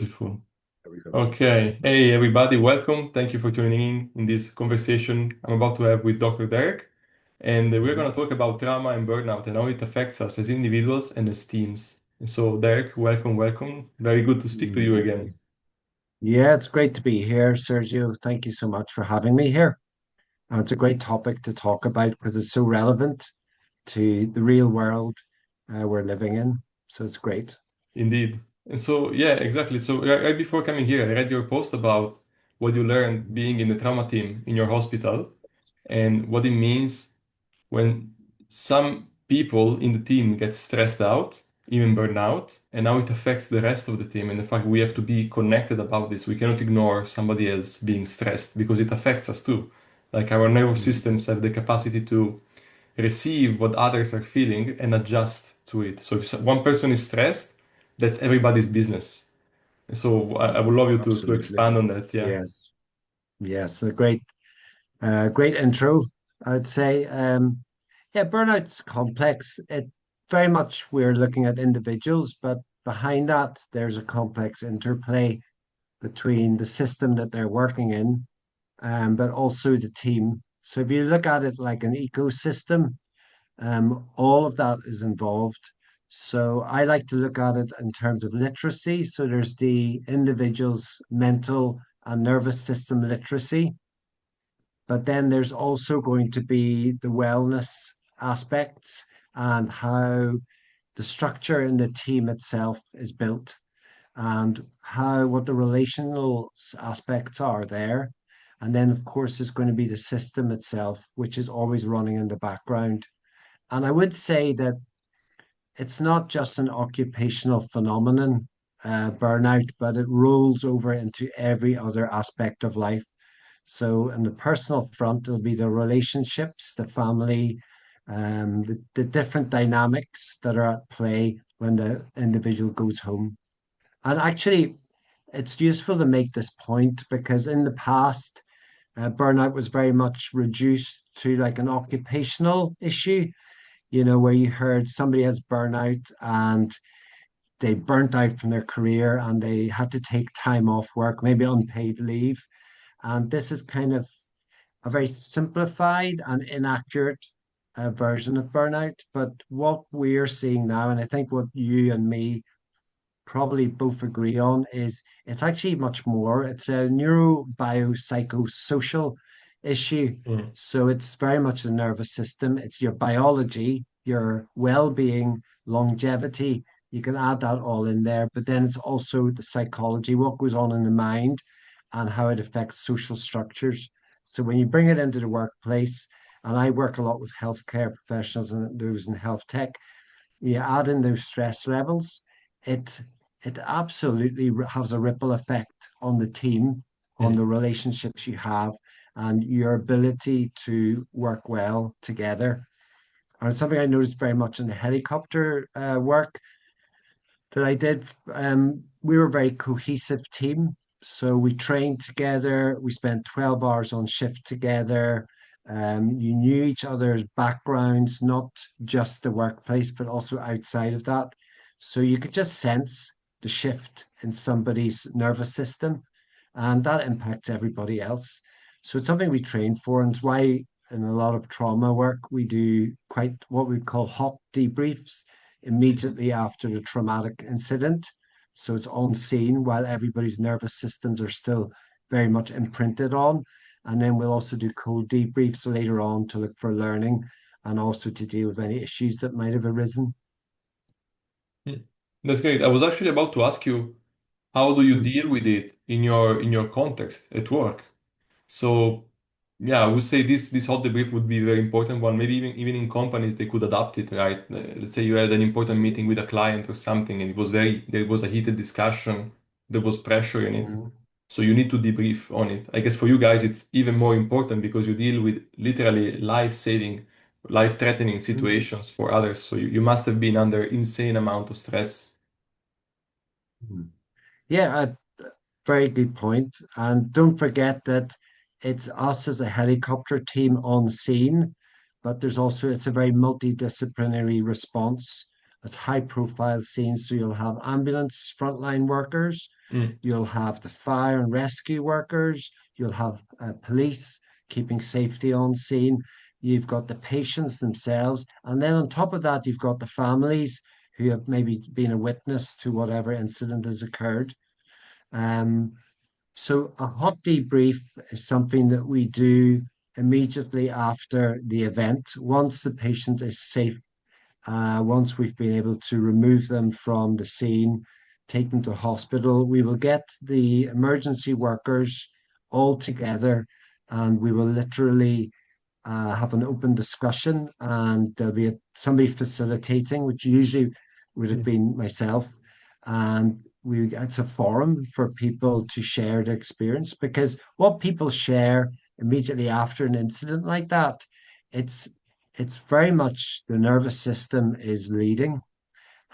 Beautiful. There we go. Okay. Hey, everybody. Welcome. Thank you for tuning in this conversation I'm about to have with Dr. Derek. And we're going Mhm. to talk about trauma and burnout and how it affects us as individuals and as teams. And so, Derek, welcome, welcome. Very good to speak to you Mm. again. Yeah, it's great to be here, Sergio. Thank you so much for having me here. It's a great topic to talk about because it's so relevant to the real world we're living in. So it's great. Indeed. And so, yeah, exactly. So, right before coming here, I read your post about what you learned being in the trauma team in your hospital and what it means when some people in the team get stressed out, even burn out, and now it affects the rest of the team. And the fact we have to be connected about this. We cannot ignore somebody else being stressed because it affects us too. Like our nervous Mm. systems have the capacity to receive what others are feeling and adjust to it. So if one person is stressed, that's everybody's business. And so I would love you to Absolutely. expand on that. Yeah. Yes. Yes. A great intro, I'd say. Yeah, burnout's complex. It very much we're looking at individuals, but behind that, there's a complex interplay between the system that they're working in, but also the team. So if you look at it like an ecosystem, all of that is involved. So I like to look at it in terms of literacy. So there's the individual's mental and nervous system literacy, but then there's also going to be the wellness aspects and how the structure in the team itself is built and how what the relational aspects are there. And then, of course, there's going to be the system itself, which is always running in the background. And I would say that it's not just an occupational phenomenon, burnout, but it rolls over into every other aspect of life. So, in the personal front, it'll be the relationships, the family, the different dynamics that are at play when the individual goes home. And actually, it's useful to make this point because in the past, burnout was very much reduced to like an occupational issue, where you heard somebody has burnout and they burnt out from their career and they had to take time off work, maybe unpaid leave. And this is kind of a very simplified and inaccurate version of burnout. But what we're seeing now, and I think what you and me probably both agree on is it's actually much more. It's a neurobio-psychosocial issue. Mm. So it's very much the nervous system. It's your biology, your well-being, longevity. You can add that all in there, but then it's also the psychology, what goes on in the mind and how it affects social structures. So when you bring it into the workplace, and I work a lot with healthcare professionals and those in health tech, you add in those stress levels, it it absolutely has a ripple effect on the team, on Mm. the relationships you have, and your ability to work well together. And it's something I noticed very much in the helicopter work that I did. We were a very cohesive team. So we trained together. We spent 12 hours on shift together. You knew each other's backgrounds, not just the workplace, but also outside of that. So you could just sense the shift in somebody's nervous system, and that impacts everybody else. So it's something we train for, and it's why in a lot of trauma work we do quite what we call hot debriefs immediately after the traumatic incident. So it's on scene while everybody's nervous systems are still very much imprinted on. And then we'll also do cold debriefs later on to look for learning and also to deal with any issues that might have arisen. Mm. That's great. I was actually about to ask you, how do you Hmm. deal with it in your context at work? So yeah, I would say this hot debrief would be a very important one. Maybe even in companies they could adapt it, right? Let's say you had an important meeting with a client or something, and there was a heated discussion, there was pressure in it. Mhm. So you need to debrief on it. I guess for you guys it's even more important because you deal with literally life-saving, life-threatening Mhm. situations for others. So you must have been under insane amount of stress. Mhm. Yeah, a very good point. And don't forget that it's us as a helicopter team on scene, but there's also it's a very multidisciplinary response. It's high profile scenes. So you'll have ambulance frontline workers, Mm, you'll have the fire and rescue workers, you'll have police keeping safety on scene. You've got the patients themselves. And then on top of that, you've got the families who have maybe been a witness to whatever incident has occurred. Um, so a hot debrief is something that we do immediately after the event, once the patient is safe, once we've been able to remove them from the scene, take them to hospital. We will get the emergency workers all together and we will literally have an open discussion, and there'll be somebody facilitating, which usually would have mm, been myself. And it's a forum for people to share their experience, because what people share immediately after an incident like that, it's it's very much the nervous system is leading.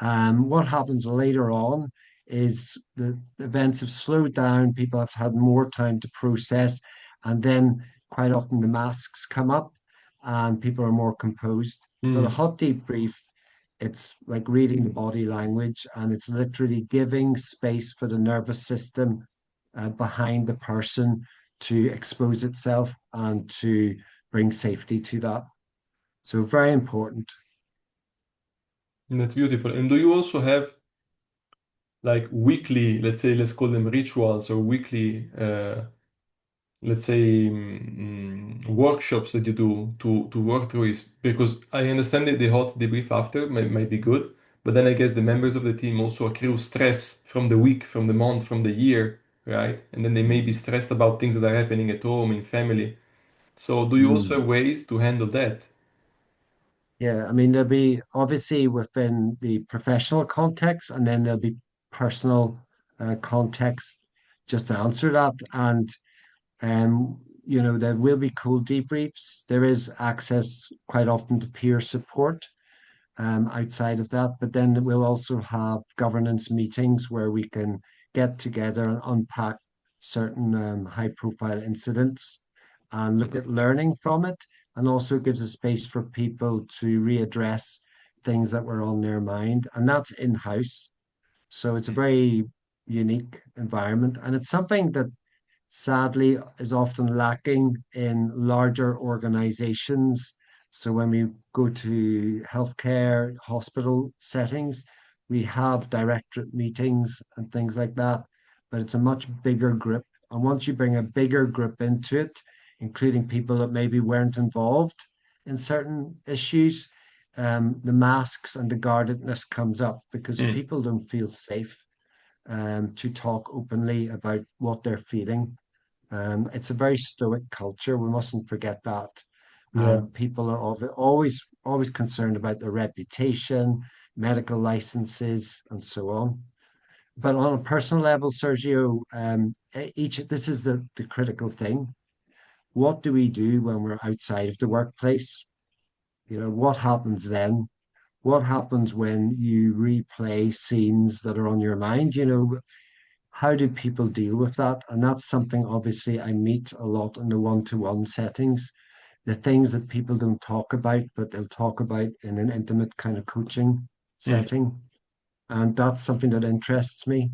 What happens later on is the events have slowed down, people have had more time to process, and then quite often the masks come up and people are more composed. But a mm. hot debrief, it's like reading the body language, and it's literally giving space for the nervous system behind the person to expose itself and to bring safety to that. So, very important. That's beautiful. And do you also have like weekly, let's say, let's call them rituals or weekly, let's say, workshops that you do to work through is because I understand that the hot debrief after might be good, but then I guess the members of the team also accrue stress from the week, from the month, from the year, right? And then they may be stressed about things that are happening at home, in family. So do you also Mm. have ways to handle that? Yeah, I mean, there'll be obviously within the professional context, and then there'll be personal context just to answer that. And there will be cold debriefs. There is access quite often to peer support outside of that. But then we'll also have governance meetings where we can get together and unpack certain high profile incidents and look at learning from it. And also gives a space for people to readdress things that were on their mind. And that's in house. So it's a very unique environment. And it's something that sadly is often lacking in larger organizations. So when we go to healthcare, hospital settings, we have directorate meetings and things like that, but it's a much bigger group. And once you bring a bigger group into it, including people that maybe weren't involved in certain issues, the masks and the guardedness comes up because Mm, people don't feel safe to talk openly about what they're feeling. It's a very stoic culture. We mustn't forget that. yeah. And people are always concerned about their reputation, medical licenses, and so on. But on a personal level, Sergio, this is the critical thing. What do we do when we're outside of the workplace? What happens then? What happens when you replay scenes that are on your mind? How do people deal with that? And that's something obviously I meet a lot in the one-to-one settings, the things that people don't talk about, but they'll talk about in an intimate kind of coaching Mm, setting. And that's something that interests me.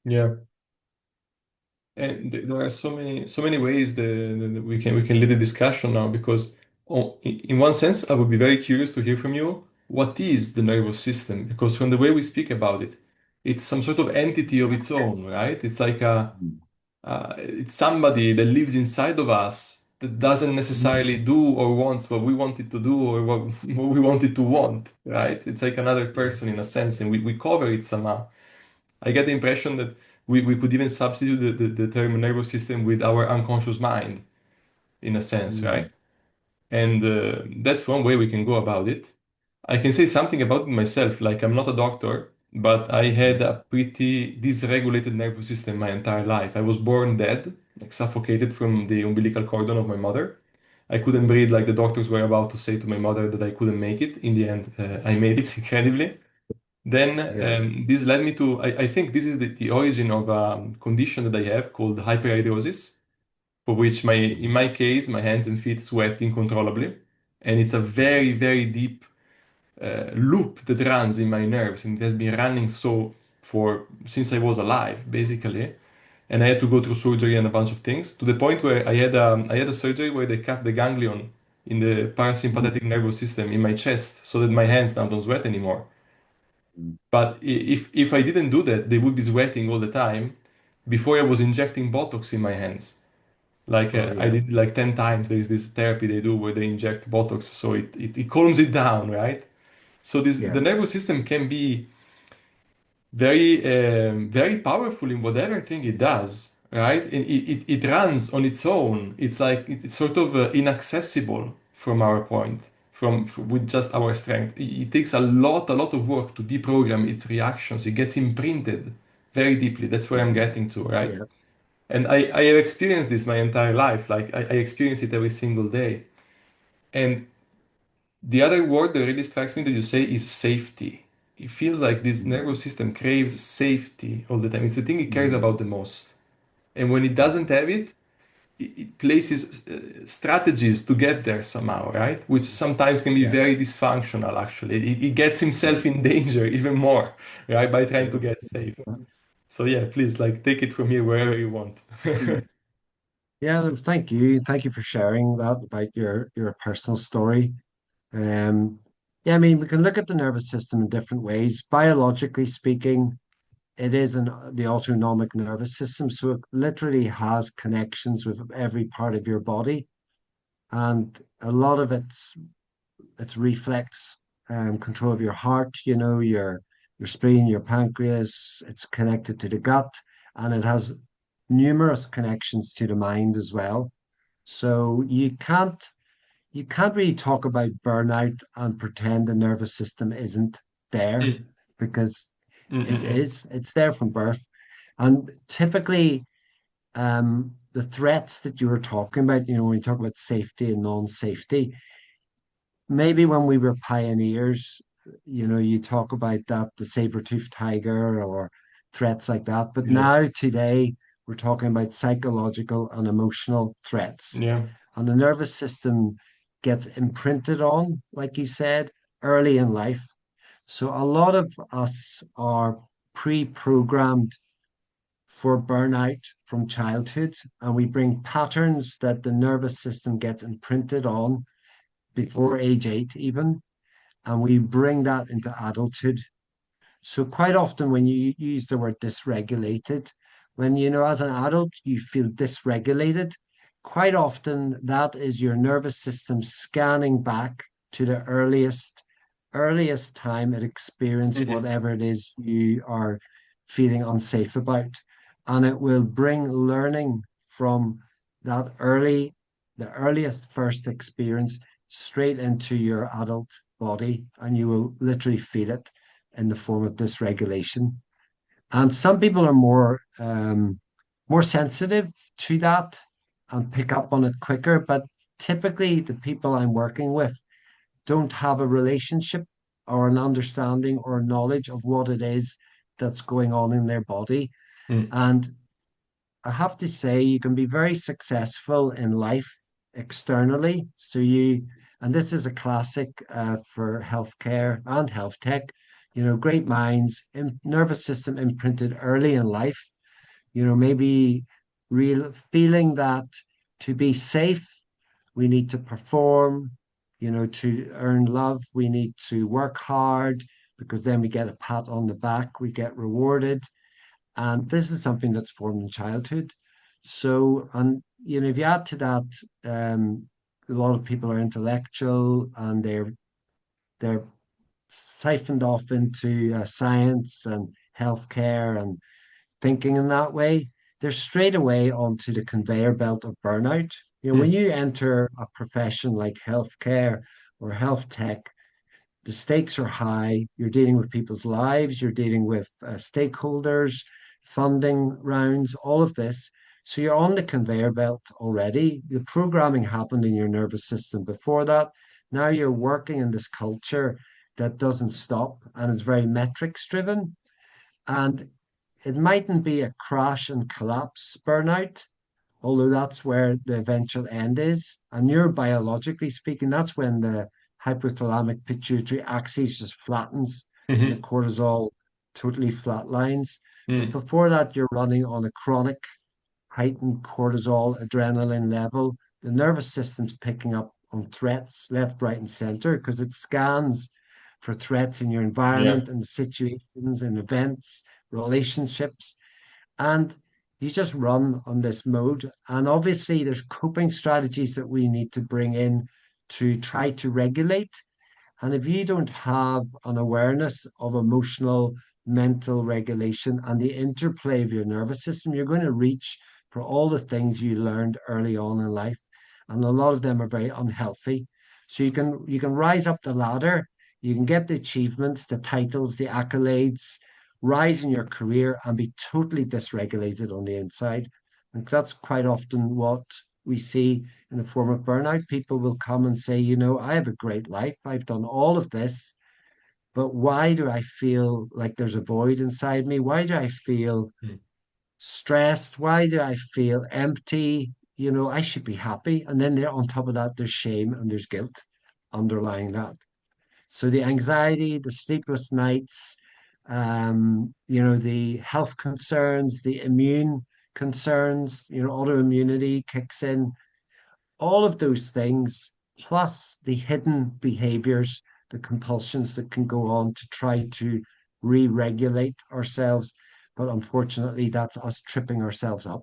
yeah. And there are so many ways that we can lead the discussion now because in one sense I would be very curious to hear from you what is the nervous system because from the way we speak about it it's some sort of entity of its own, right? It's like it's somebody that lives inside of us that doesn't Mm. necessarily do or wants what we want it to do or what we want it to want, right? It's like another person in a sense and we cover it somehow. I get the impression that we could even substitute the term nervous system with our unconscious mind, in a sense, Mm. right? And that's one way we can go about it. I can say something about it myself, like I'm not a doctor, but I had a pretty dysregulated nervous system my entire life. I was born dead, like suffocated from the umbilical cordon of my mother. I couldn't breathe, like the doctors were about to say to my mother that I couldn't make it. In the end, I made it incredibly. Then Yeah. this led me to, I think this is the origin of a condition that I have called hyperhidrosis, for which in my case, my hands and feet sweat uncontrollably. And it's a very, very deep, loop that runs in my nerves, and it has been running so for since I was alive, basically. And I had to go through surgery and a bunch of things to the point where I had a surgery where they cut the ganglion in the Mm, parasympathetic nervous system in my chest so that my hands now don't sweat anymore. mm. But if I didn't do that, they would be sweating all the time before I was injecting Botox in my hands. Like Oh I yeah, did like 10 times. There is this therapy they do where they inject Botox, so it calms it down, right? So this yeah, the nervous system can be very powerful in whatever thing it does, right? It runs on its own. It's like it's sort of inaccessible from our point, with just our strength. It takes a lot of work to deprogram its reactions. It gets imprinted very deeply. That's where I'm getting to, right? yeah. And I have experienced this my entire life. Like I experience it every single day. And the other word that really strikes me that you say is safety. It feels like this Mm, nervous system craves safety all the time. It's the thing it cares mm, about the most. And when it yeah, doesn't have it, it places strategies to get there somehow, right? Which sometimes can be yeah, very dysfunctional, actually. It gets yeah. himself in danger even more, right? By trying to Yeah. get safe. So yeah, please, like, take it from here wherever you want. Yeah, no, thank you. Thank you for sharing that about your personal story. Um, yeah, I mean, we can look at the nervous system in different ways. Biologically speaking, it is the autonomic nervous system, so it literally has connections with every part of your body, and a lot of its reflex control of your heart. You know, your spleen, your pancreas. It's connected to the gut, and it has numerous connections to the mind as well. So you can't really talk about burnout and pretend the nervous system isn't there Mm, because mm, it mm, is. It's there from birth. And typically, the threats that you were talking about, when you talk about safety and non-safety, maybe when we were pioneers, you talk about that, the saber-toothed tiger or threats like that. But yeah, now, today, we're talking about psychological and emotional threats. yeah. And the nervous system gets imprinted on, like you said, early in life. So a lot of us are pre-programmed for burnout from childhood, and we bring patterns that the nervous system gets imprinted on before age 8, even, and we bring that into adulthood. So quite often when you use the word dysregulated, when as an adult you feel dysregulated, quite often that is your nervous system scanning back to the earliest time it experienced Mhm, whatever it is you are feeling unsafe about. And it will bring learning from that the earliest first experience straight into your adult body, and you will literally feel it in the form of dysregulation. And some people are more sensitive to that and pick up on it quicker. But typically, the people I'm working with don't have a relationship or an understanding or knowledge of what it is that's going on in their body. mm, And I have to say, you can be very successful in life externally. And this is a classic for healthcare and health tech, great minds, nervous system imprinted early in life, maybe real feeling that to be safe, we need to perform, to earn love, we need to work hard because then we get a pat on the back, we get rewarded. And this is something that's formed in childhood. So, and if you add to that, a lot of people are intellectual and they're siphoned off into science and healthcare and thinking in that way, they're straight away onto the conveyor belt of burnout. When mm, you enter a profession like healthcare or health tech, the stakes are high. You're dealing with people's lives, you're dealing with stakeholders, funding rounds, all of this. So you're on the conveyor belt already. The programming happened in your nervous system before that. Now you're working in this culture that doesn't stop and is very metrics driven. And it mightn't be a crash and collapse burnout, although that's where the eventual end is. And neurobiologically speaking, that's when the hypothalamic pituitary axis just flattens and the Hmm. cortisol totally flatlines. But Mm. before that, you're running on a chronic heightened cortisol, adrenaline level. The nervous system's picking up on threats left, right, and center because it scans for threats in your Yeah. environment and situations and events, relationships. And you just run on this mode. And obviously, there's coping strategies that we need to bring in to try to regulate. And if you don't have an awareness of emotional, mental regulation and the interplay of your nervous system, you're going to reach for all the things you learned early on in life. And a lot of them are very unhealthy. So you can rise up the ladder, you can get the achievements, the titles, the accolades, rise in your career and be totally dysregulated on the inside. And that's quite often what we see in the form of burnout. People will come and say, I have a great life. I've done all of this, but why do I feel like there's a void inside me? Why do I feel Mm. stressed? Why do I feel empty? I should be happy. And then there, on top of that, there's shame and there's guilt underlying that. So the anxiety, the sleepless nights, the health concerns, the immune concerns, autoimmunity kicks in, all of those things, plus the hidden behaviors, the compulsions that can go on to try to re regulate ourselves. But unfortunately, that's us tripping ourselves up.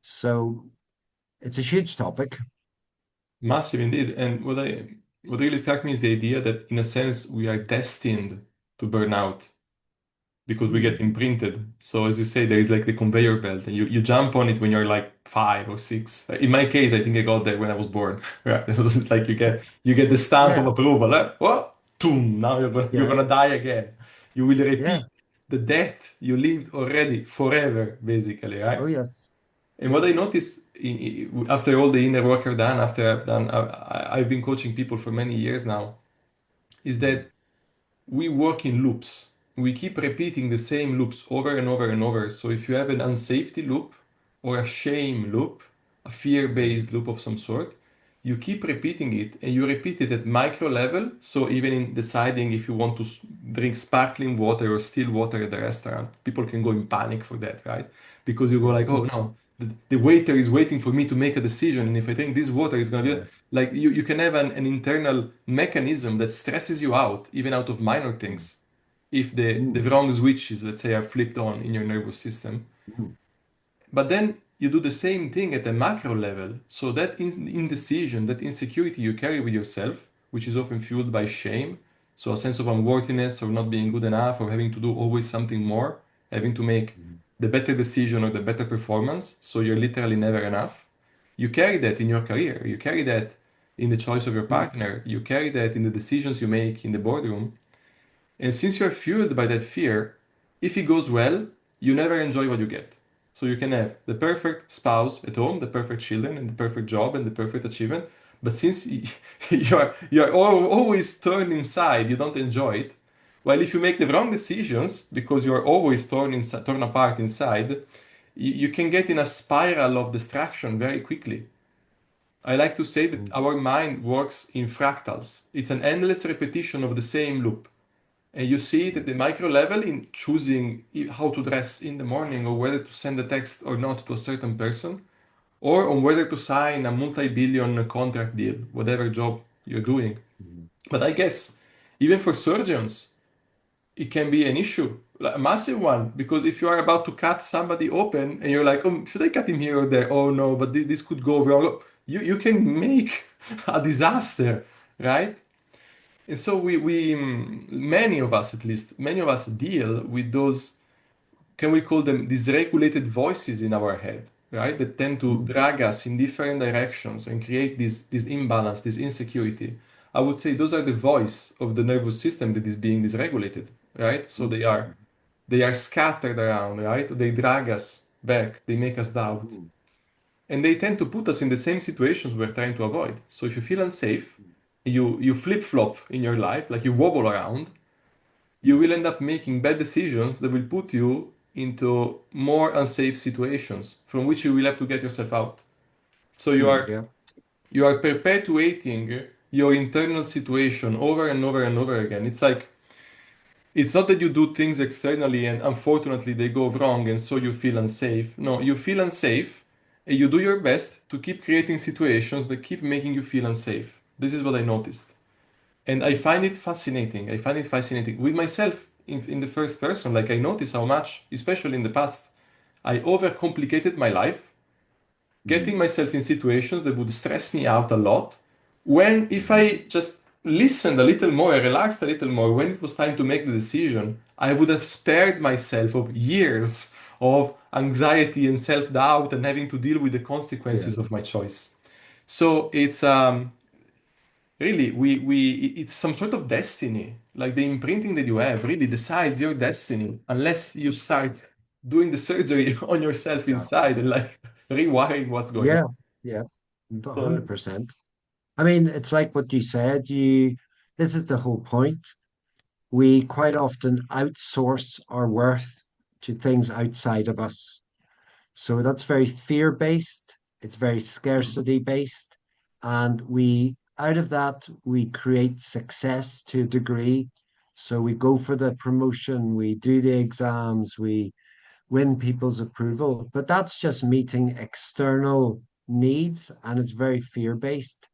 So it's a huge topic. Massive indeed. And what really struck me is the idea that in a sense we are destined to burn out because we get Mm, imprinted. So as you say, there is like the conveyor belt, and you jump on it when you're like 5 or 6. In my case, I think I got there when I was born. Right? It's like you get the stamp of yeah, approval. What? Boom! Now you're yeah, gonna die again. You will yeah. repeat the death you lived already forever, basically, Oh, right? yes. And what I Yes. noticed after all the inner work I've done, after I've been coaching people for many years now, is Mm, that we work in loops. We keep repeating the same loops over and over and over. So if you have an unsafety loop or a shame loop, a mm, fear-based loop of some sort, you keep repeating it and you repeat it at micro level. So even in deciding if you want to drink sparkling water or still water at the restaurant, people can go in panic for that, right? Because you go like, oh mm. no, the waiter is waiting for me to make a decision. And if I drink this water, it's going to be Yeah. like you can have an internal mechanism that stresses you out, even out of minor Mm, things, if the mm, wrong switches, let's say, are flipped on in your nervous system. mm, But then you do the same thing at the macro level. So that indecision, that insecurity you carry with yourself, which is often fueled by shame, so a sense of unworthiness or not being good enough or having to do always something more, having to make mm, the better decision or the better performance, so you're literally never enough. You carry that in your career. You carry that in the choice of your mm, partner. You carry that in the decisions you make in the boardroom. And since you're fueled by that fear, if it goes well, you never enjoy what you get. So you can have the perfect spouse at home, the perfect children, and the perfect job and the perfect achievement. But since you're always turned inside, you don't enjoy it. While if you make the wrong decisions, because you're always torn apart inside, you can get in a spiral of distraction very quickly. I like to say that mm, our mind works in fractals. It's an endless repetition of the same loop. And you see it at the micro level in choosing how to dress in the morning or whether to send a text or not to a certain person, or on whether to sign a multi-billion contract deal, whatever job you're doing. mm, But I guess even for surgeons, it can be an issue, like a massive one, because if you are about to cut somebody open and you're like, oh, should I cut him here or there? Oh no, but this could go wrong. You can make a disaster, right? And so many of us at least, many of us deal with those, can we call them dysregulated voices in our head, right? That tend to mm, drag us in different directions and create this imbalance, this insecurity. I would say those are the voice of the nervous system that is being dysregulated, right? So mm, they are scattered around, right? They drag us back, they make us doubt. mm, And they tend to put us in the same situations we're trying to avoid. So if you feel unsafe, you flip-flop in your life, like you wobble around, you mm, will end up making bad decisions that will put you into more unsafe situations from which you will have to get yourself out. So you mm, are yeah. you are perpetuating your internal situation over and over and over again. It's like, it's not that you do things externally and unfortunately they go wrong and so you feel unsafe. No, you feel unsafe and you do your best to keep creating situations that keep making you feel unsafe. This is what I noticed. And I find it fascinating. I find it fascinating with myself in the first person. Like I notice how much, especially in the past, I overcomplicated my life, getting Mm. myself in situations that would stress me out a lot. When if Mhm. I just listened a little more, I relaxed a little more, when it was time to make the decision, I would have spared myself of years of anxiety and self-doubt and having to deal with the Yeah, consequences of my choice. So it's really it's some sort of destiny. Like the imprinting that you have really decides your destiny unless you start doing the surgery on yourself exactly. inside and like rewiring what's going Yeah, on. yeah, So, 100%. I mean, it's like what you said. This is the whole point. We quite often outsource our worth to things outside of us. So that's very fear-based. It's very mhm, scarcity-based. And out of that, we create success to a degree. So we go for the promotion, we do the exams, we win people's approval, but that's just meeting external needs and it's very fear-based.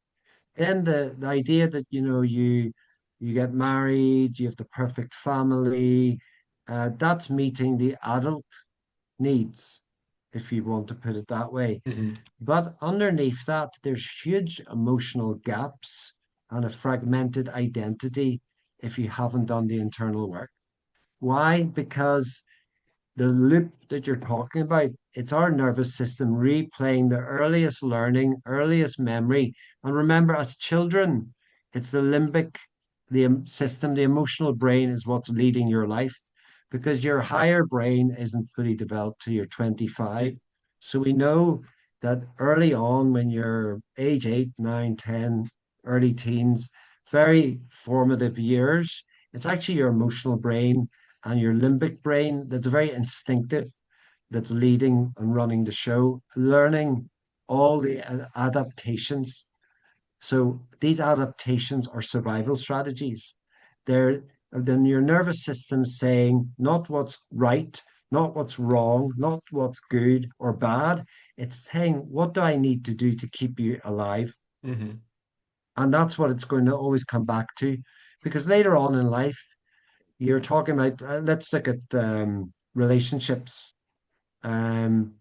Then the idea that you get married, you have the perfect family, that's meeting the adult needs, if you want to put it that way. mhm, But underneath that, there's huge emotional gaps and a fragmented identity if you haven't done the internal work. Why? Because the loop that you're talking about, it's our nervous system replaying the earliest learning, earliest memory. And remember, as children, it's the limbic, system, the emotional brain is what's leading your life because your higher brain isn't fully developed till you're 25. So we know that early on, when you're age 8, 9, 10, early teens, very formative years, it's actually your emotional brain and your limbic brain that's very instinctive, that's leading and running the show, learning all the adaptations. So these adaptations are survival strategies. They're then your nervous system saying not what's right, not what's wrong, not what's good or bad. It's saying, what do I need to do to keep you alive? mhm. And that's what it's going to always come back to. Because later on in life, you're talking about, let's look at relationships. Um,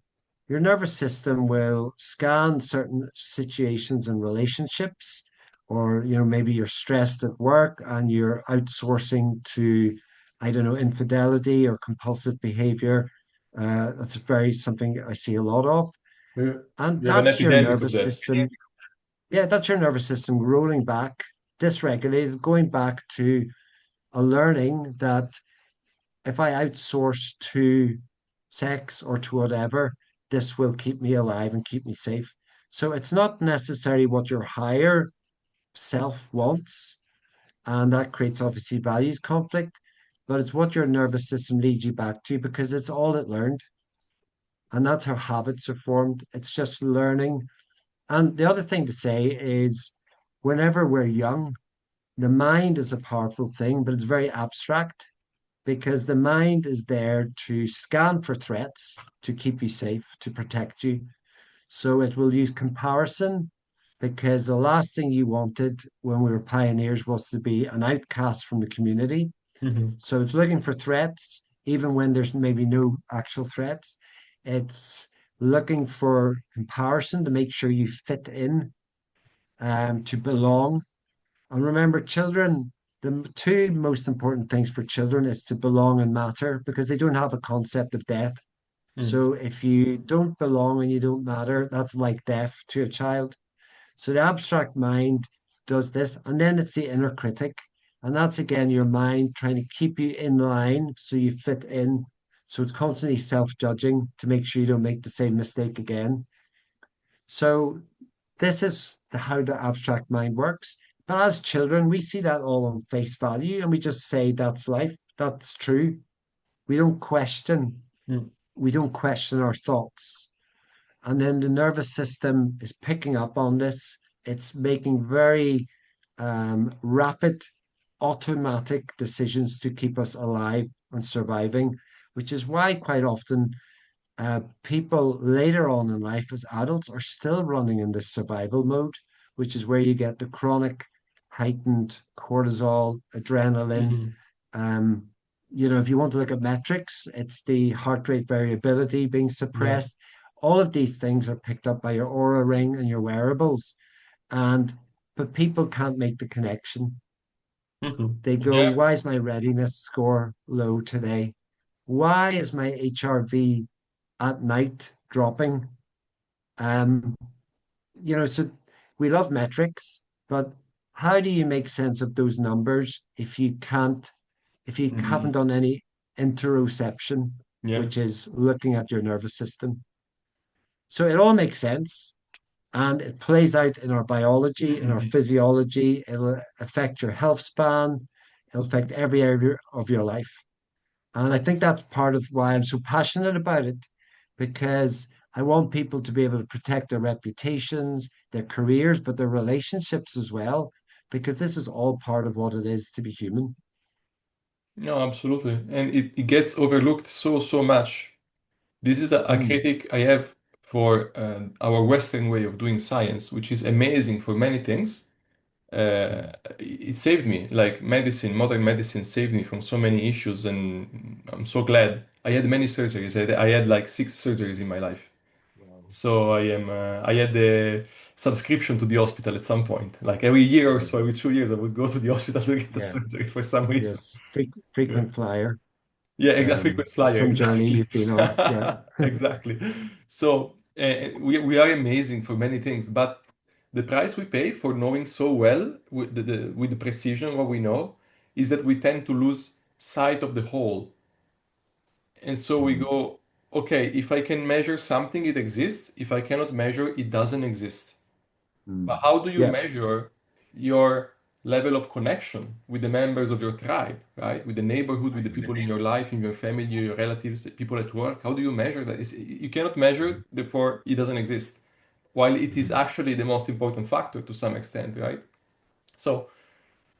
your nervous system will scan certain situations and relationships, or maybe you're stressed at work and you're outsourcing to, I don't know, infidelity or compulsive behavior. That's very something I see a lot of, You and you have an that's your epidemic of nervous that. system. Yeah, that's your nervous system rolling back, dysregulated, going back to a learning that if I outsource to sex or to whatever, this will keep me alive and keep me safe. So it's not necessarily what your higher self wants, and that creates obviously values conflict, but it's what your nervous system leads you back to because it's all it learned. And that's how habits are formed. It's just learning. And the other thing to say is whenever we're young, the mind is a powerful thing, but it's very abstract because the mind is there to scan for threats, to keep you safe, to protect you. So it will use comparison because the last thing you wanted when we were pioneers was to be an outcast from the community. Mhm, So it's looking for threats, even when there's maybe no actual threats. It's looking for comparison to make sure you fit in, to belong. And remember, children, the two most important things for children is to belong and matter because they don't have a concept of death. mhm, So if you don't belong and you don't matter, that's like death to a child. So the abstract mind does this, and then it's the inner critic. And that's again your mind trying to keep you in line so you fit in. So it's constantly self-judging to make sure you don't make the same mistake again. So this is how the abstract mind works. But as children, we see that all on face value and we just say that's life, that's true. We don't question, mhm. we don't question our thoughts. And then the nervous system is picking up on this. It's making very rapid, automatic decisions to keep us alive and surviving, which is why quite often people later on in life as adults are still running in this survival mode, which is where you get the chronic heightened cortisol, adrenaline. Hmm. Um, if you want to look at metrics, it's the heart rate variability being Yeah. suppressed. All of these things are picked up by your aura ring and your wearables. And but people can't make the connection. Hmm. They go, Yeah. why is my readiness score low today? Why is my HRV at night dropping? Um, so we love metrics, but how do you make sense of those numbers if you haven't Hmm. done any interoception, Yeah. which is looking at your nervous system? So it all makes sense and it plays out in our biology, in our Hmm. physiology. It'll affect your health span, it'll affect every area of your life. And I think that's part of why I'm so passionate about it, because I want people to be able to protect their reputations, their careers, but their relationships as well, because this is all part of what it is to be human. No, absolutely. And it gets overlooked so, so much. This is a Mm, critic I have for our Western way of doing science, which is amazing for many things. mm, It saved me, like medicine, modern medicine saved me from so many issues, and I'm so glad. I had many surgeries. I had like 6 surgeries in my life. wow. So I had the subscription to the hospital at some point. Like every year or Yeah, so, every 2 years, I would go to the hospital to get a yeah, surgery for some reason. yes. Yeah. Frequent flyer. Yeah, a frequent flyer, Some journey exactly. you've been on. Yeah. Exactly. So we are amazing for many things, but the price we pay for knowing so well with with the precision what we know is that we tend to lose sight of the whole. And so we Mm, go, okay, if I can measure something, it exists. If I cannot measure, it doesn't exist. But mm. how do you Yeah, measure your level of connection with the members of your tribe, right? With the neighborhood, with the people in your life, in your family, your relatives, people at work? How do you measure that? You cannot measure, therefore it doesn't exist. While it is mm, actually the most important factor to some extent, right? So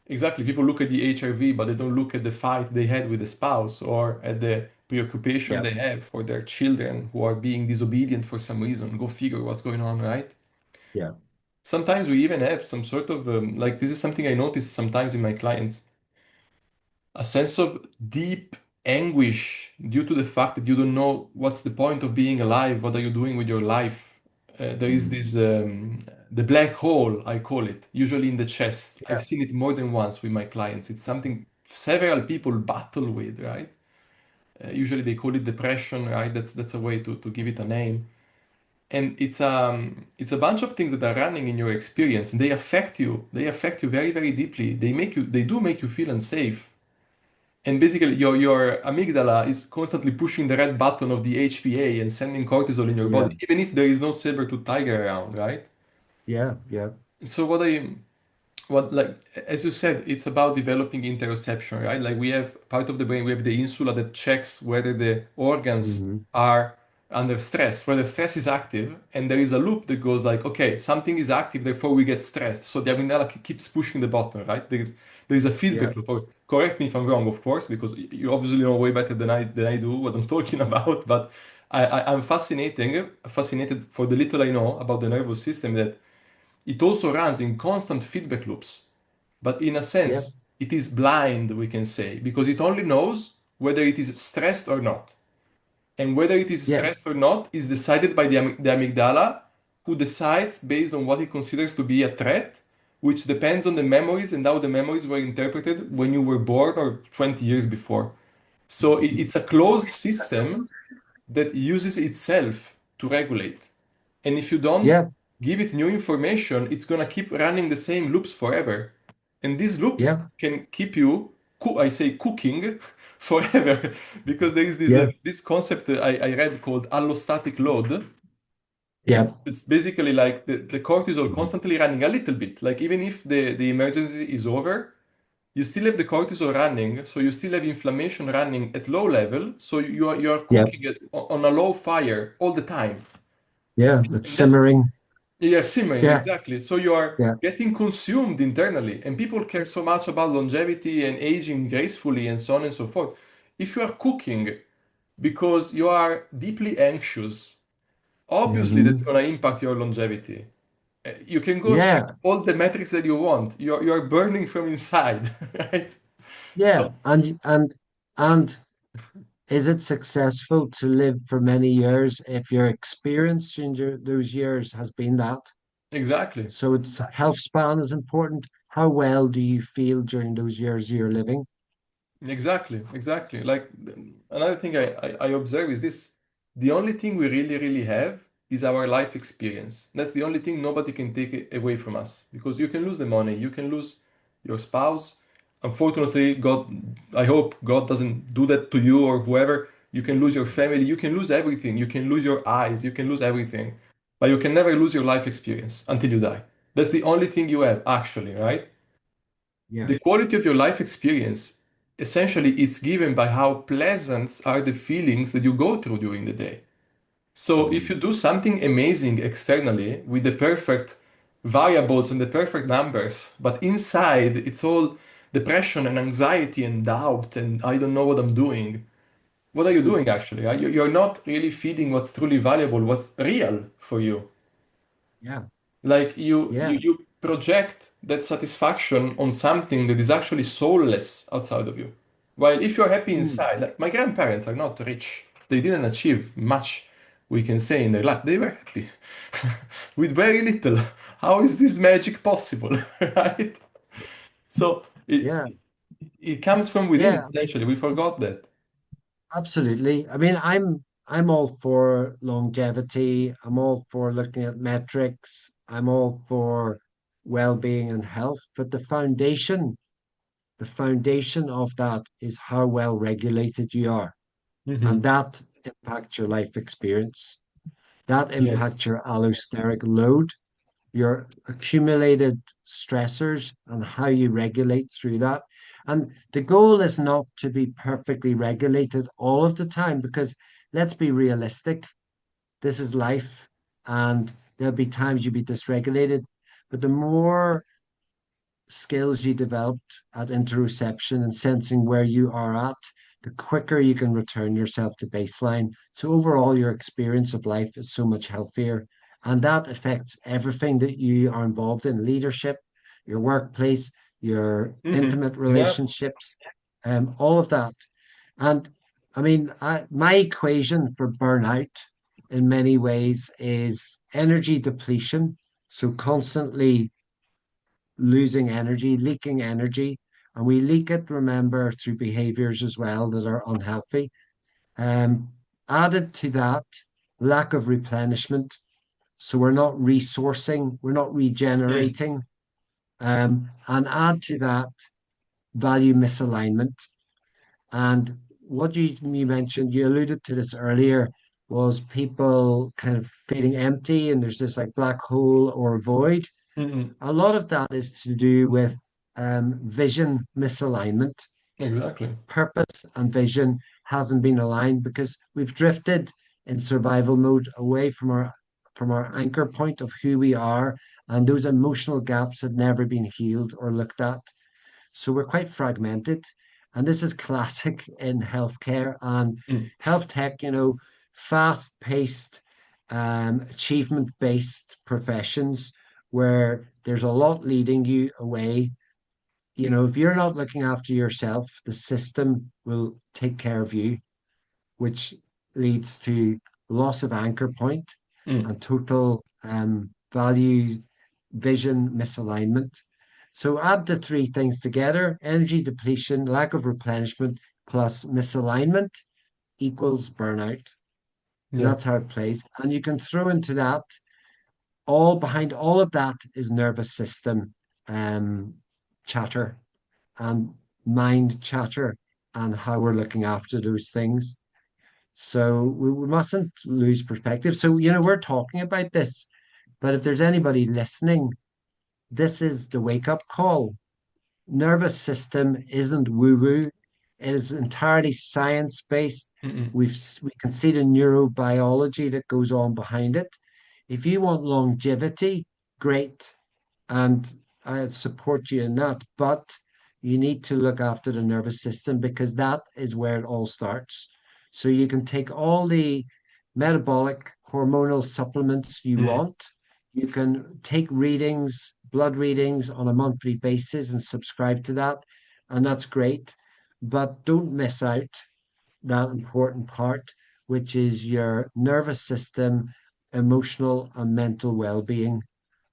exactly, people look at the HRV, but they don't look at the fight they had with the spouse or at the preoccupation yeah, they have for their children who are being disobedient for some reason. Go figure what's going on, right? yeah. Sometimes we even have some sort of like this is something I noticed sometimes in my clients, a sense of deep anguish due to the fact that you don't know what's the point of being alive, what are you doing with your life. There is Mm. this the black hole, I call it, usually in the chest. I've Yeah, seen it more than once with my clients. It's something several people battle with, right? Usually they call it depression, right? That's a way to give it a name. And it's a bunch of things that are running in your experience and they affect you. They affect you very, very deeply. They do make you feel unsafe. And basically your amygdala is constantly pushing the red button of the HPA and sending cortisol in your yeah, body, even if there is no saber-tooth tiger around, right? yeah, yeah. So what like as you said, it's about developing interoception, right? Like we have part of the brain, we have the insula that checks whether the organs Hmm. are under stress, whether stress is active, and there is a loop that goes like, okay, something is active, therefore we get stressed. So the amygdala keeps pushing the button, right? There is a Yeah, feedback loop. Correct me if I'm wrong, of course, because you obviously know way better than I do what I'm talking about. But I'm fascinated for the little I know about the nervous system that it also runs in constant feedback loops. But in a yeah, sense, it is blind, we can say, because it only knows whether it is stressed or not. And whether it is yeah, stressed or not is decided by the amygdala, who decides based on what he considers to be a threat, which depends on the memories and how the memories were interpreted when you were born or 20 years before. So it's a closed system that uses itself to regulate. And if you don't yeah, give it new information, it's gonna keep running the same loops forever. And these loops yeah, can keep you, I say cooking forever, because there is yeah, this concept I read called allostatic load. yeah, It's basically like the cortisol mhm, constantly running a little bit. Like even if the emergency is over, you still have the cortisol running, so you still have inflammation running at low level, so you are yeah, cooking it on a low fire all the time. yeah. It's And that simmering. Yeah, simmering, Yeah, exactly. So you are yeah. getting consumed internally, and people care so much about longevity and aging gracefully and so on and so forth. If you are cooking because you are deeply anxious, obviously that's Hmm. going to impact your longevity. You can go check Yeah, all the metrics that you want. You're burning from inside, right? yeah. So And is it successful to live for many years if your experience during those years has been that? exactly. So it's health span is important. How well do you feel during those years you're living? Exactly, exactly. Like another thing I observe is this: the only thing we really have is our life experience. That's the only thing nobody can take it away from us because you can lose the money, you can lose your spouse. Unfortunately, God, I hope God doesn't do that to you or whoever. You can lose your family, you can lose everything, you can lose your eyes, you can lose everything, but you can never lose your life experience until you die. That's the only thing you have, actually, right? Yeah. The quality of your life experience essentially it's given by how pleasant are the feelings that you go through during the day. So if you Mm. do something amazing externally with the perfect variables and the perfect numbers, but inside it's all depression and anxiety and doubt and I don't know what I'm doing. What are you Mm. doing actually? You're not really feeding what's truly valuable, what's real for you. Yeah. Like Yeah. you project that satisfaction on something that is actually soulless outside of you. While if you're happy Mm. inside, like my grandparents are not rich. They didn't achieve much, we can say, in their life. They were happy with very little. How is this magic possible? Right? So Yeah. it comes from within, Yeah. essentially. We forgot that. Absolutely. I mean, I'm all for longevity. I'm all for looking at metrics. I'm all for well-being and health. But the foundation of that is how well regulated you are. And Hmm. that impacts your life experience. That Yes. impacts your allosteric load, your accumulated stressors, and how you regulate through that. And the goal is not to be perfectly regulated all of the time, because let's be realistic. This is life, and there'll be times you'll be dysregulated. But the more skills you developed at interoception and sensing where you are at, the quicker you can return yourself to baseline. So overall, your experience of life is so much healthier. And that affects everything that you are involved in: leadership, your workplace, your Hmm. intimate Yeah. relationships, all of that. And I mean, my equation for burnout in many ways is energy depletion. So constantly losing energy, leaking energy. And we leak it, remember, through behaviors as well that are unhealthy. Um, Added to that, lack of replenishment. So we're not resourcing, we're not Mm. regenerating. And add to that, value misalignment. And what you mentioned, you alluded to this earlier, was people kind of feeling empty and there's this like black hole or void. Mm-mm. A lot of that is to do with vision misalignment. Exactly. Purpose and vision hasn't been aligned because we've drifted in survival mode away from our anchor point of who we are, and those emotional gaps had never been healed or looked at. So we're quite fragmented. And this is classic in healthcare and Mm. health tech, fast paced, achievement based professions where there's a lot leading you away. If you're not looking after yourself, the system will take care of you, which leads to loss of anchor point Mm. and total value vision misalignment. So add the three things together: energy depletion, lack of replenishment, plus misalignment equals burnout. And Yeah. that's how it plays. And you can throw into that, all behind all of that is nervous system um, chatter and mind chatter and how we're looking after those things. So we mustn't lose perspective. So, we're talking about this, but if there's anybody listening, this is the wake up call. Nervous system isn't woo woo, it is entirely science based. Mm-mm. We can see the neurobiology that goes on behind it. If you want longevity, great. And I support you in that. But you need to look after the nervous system because that is where it all starts. So you can take all the metabolic hormonal supplements you Mm. want. You can take readings, blood readings on a monthly basis and subscribe to that. And that's great. But don't miss out that important part, which is your nervous system, emotional and mental well-being.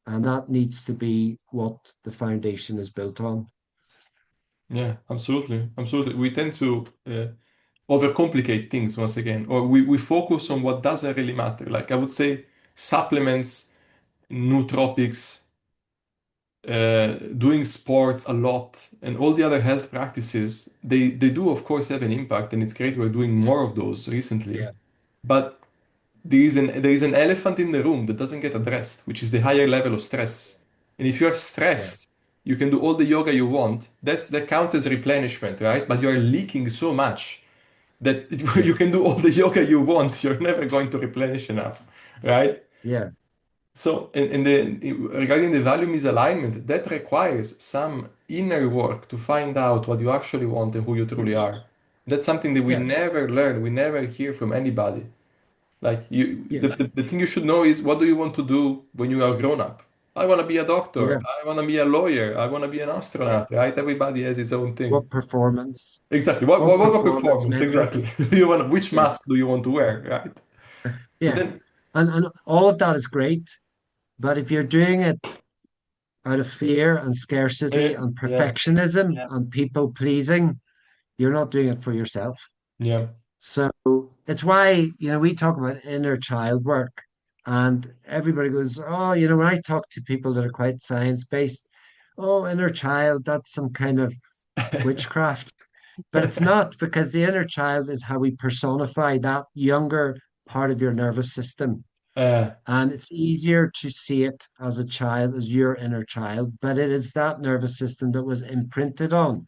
And that needs to be what the foundation is built on. Yeah, absolutely. Absolutely. We tend to overcomplicate things once again, or we focus on what doesn't really matter. Like I would say supplements, nootropics, doing sports a lot, and all the other health practices, they do, of course, have an impact, and it's great we're doing more of those recently. Yeah, But there is an elephant in the room that doesn't get addressed, which is the higher level of stress. And if you are yeah, stressed, you can do all the yoga you want. That counts as replenishment, right? But you are leaking so much that you yeah, can do all the yoga you want. You're never going to replenish enough, right? yeah, So, regarding the value misalignment, that requires some inner work to find out what you actually want and who you truly are. That's something that we yeah, never learn, we never hear from anybody. Like yeah, the thing you should know is what do you want to do when you are grown up? I want to be a doctor. yeah, I want to be a lawyer. I want to be an yeah. astronaut, right? Everybody has his own thing. What performance? Exactly. What, What what, what performance performance? Exactly. metrics? Do you want, which Yeah, mask do you want to wear, right? But yeah. then, And all of that is great. But if you're doing it out of fear and scarcity yeah, and yeah, perfectionism and people pleasing, you're not doing it for yourself. yeah. So it's why, we talk about inner child work, and everybody goes, oh, when I talk to people that are quite science-based, oh, inner child, that's some kind of witchcraft. But it's not, because the inner child is how we personify that younger part of your nervous system. Uh, And it's easier to see it as a child, as your inner child, but it is that nervous system that was imprinted on.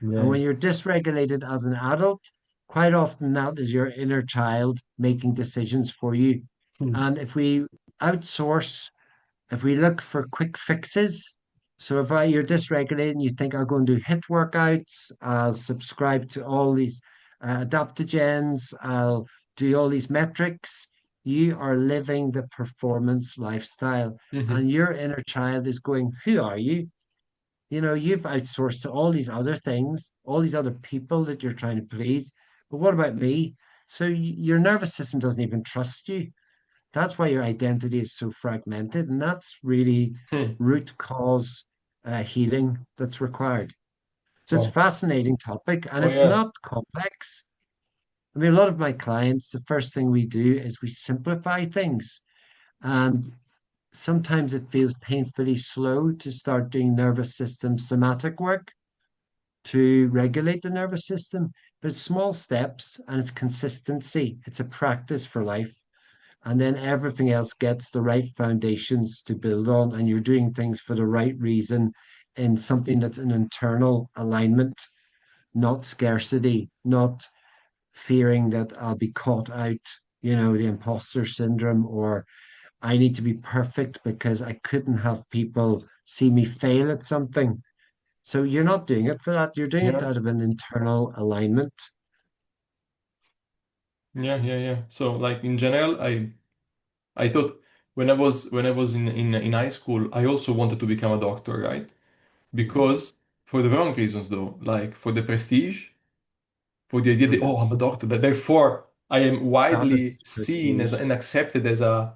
And yeah. when you're dysregulated as an adult, quite often that is your inner child making decisions for you. Hmm. And if we outsource, if we look for quick fixes, so if you're dysregulated and you think I'll go and do HIIT workouts, I'll subscribe to all these adaptogens, I'll do all these metrics, you are living the performance lifestyle. Mhm. And your inner child is going, who are you? You've outsourced to all these other things, all these other people that you're trying to please. But what about me? So your nervous system doesn't even trust you. That's why your identity is so fragmented. And that's really Hmm. root cause healing that's required. So it's a Wow. fascinating topic and Oh it's yeah. not complex. I mean, a lot of my clients, the first thing we do is we simplify things. And sometimes it feels painfully slow to start doing nervous system somatic work to regulate the nervous system, but it's small steps and it's consistency. It's a practice for life. And then everything else gets the right foundations to build on, and you're doing things for the right reason in something that's an internal alignment, not scarcity, not fearing that I'll be caught out, the imposter syndrome, or I need to be perfect because I couldn't have people see me fail at something. So you're not doing it for that. You're doing it Yeah. out of an internal alignment. Yeah. Yeah. Yeah. So like in general, I thought when I was in high school, I also wanted to become a doctor, right? Mm. Because for the wrong reasons though, like for the prestige, for the idea Oh that yeah, oh, I'm a doctor, that therefore I am widely status, seen as prestige. and accepted as a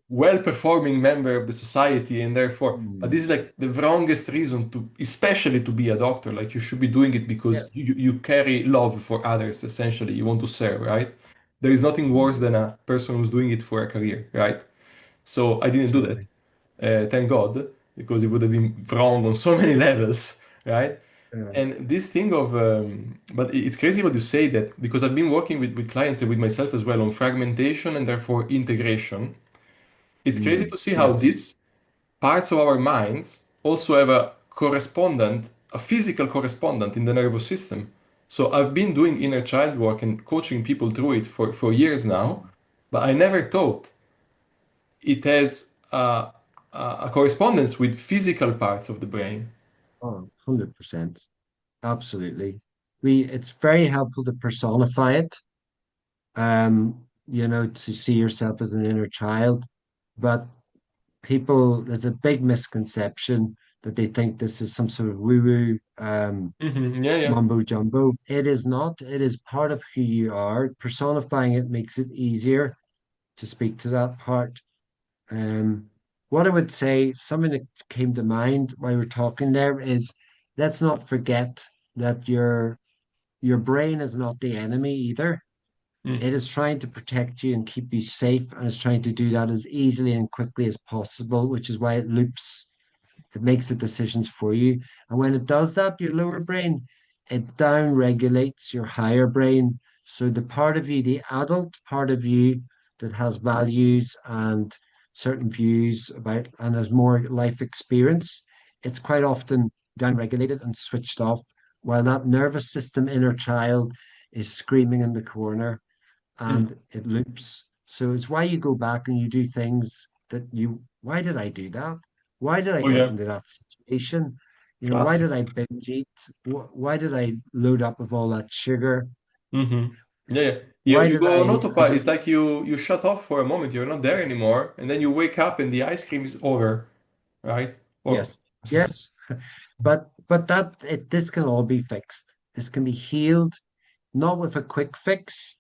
well-performing member of the society, and therefore, but this Mm. is like the wrongest reason to, especially to be a doctor. Like you should be doing it Yeah. because you carry love for others, essentially. You want to serve, right? There is nothing worse Mm. than a person who's doing it for a career, right? So I didn't do that, Totally. thank God, because it would have been wrong on so many levels, right? Yeah. And this thing of, but it's crazy what you say that because I've been working with clients and with myself as well on fragmentation and therefore integration. It's crazy Mm. to see how Yes. these parts of our minds also have a correspondent, a physical correspondent in the nervous system. So I've been doing inner child work and coaching people through it for years now, Mm. but I never thought it has a correspondence with physical parts of the brain. Oh, 100%. Absolutely. It's very helpful to personify it, to see yourself as an inner child. But there's a big misconception that they think this is some sort of woo-woo, Yeah, yeah. mumbo jumbo. It is not. It is part of who you are. Personifying it makes it easier to speak to that part. Um, what I would say, something that came to mind while we're talking there is, let's not forget that your brain is not the enemy either. Mm. It is trying to protect you and keep you safe, and it's trying to do that as easily and quickly as possible, which is why it loops. It makes the decisions for you. And when it does that, your lower brain, it down regulates your higher brain. So the part of you, the adult part of you that has values and certain views about and has more life experience, it's quite often down regulated and switched off, while that nervous system inner child is screaming in the corner Mm. and it loops. So it's why you go back and you do things why did I do that? Why did I Oh, get yeah. into that situation? Why Classic. did I binge eat? Why did I load up with all that sugar? Hmm. Yeah, yeah. Why You did go on I autopilot. don't, It's like you shut off for a moment. You're not there anymore, and then you wake up and the ice cream is over, right? Or yes, yes. But this can all be fixed. This can be healed, not with a quick fix.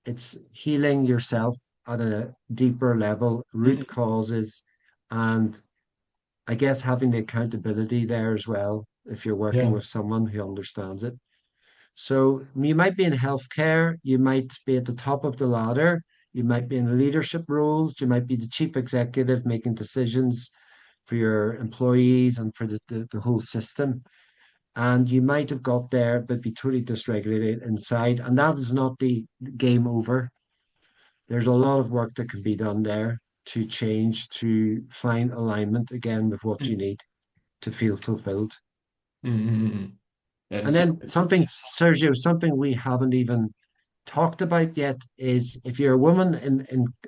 It's healing yourself at a deeper level, root Mhm. causes, and I guess having the accountability there as well, if you're working Yeah. with someone who understands it. So you might be in healthcare, you might be at the top of the ladder, you might be in leadership roles, you might be the chief executive making decisions for your employees and for the whole system. And you might have got there, but be totally dysregulated inside. And that is not the game over. There's a lot of work that can be done there to change, to find alignment again with what you Mm. need to feel fulfilled. Mm. And And so, then something, Sergio, something we haven't even talked about yet is if you're a woman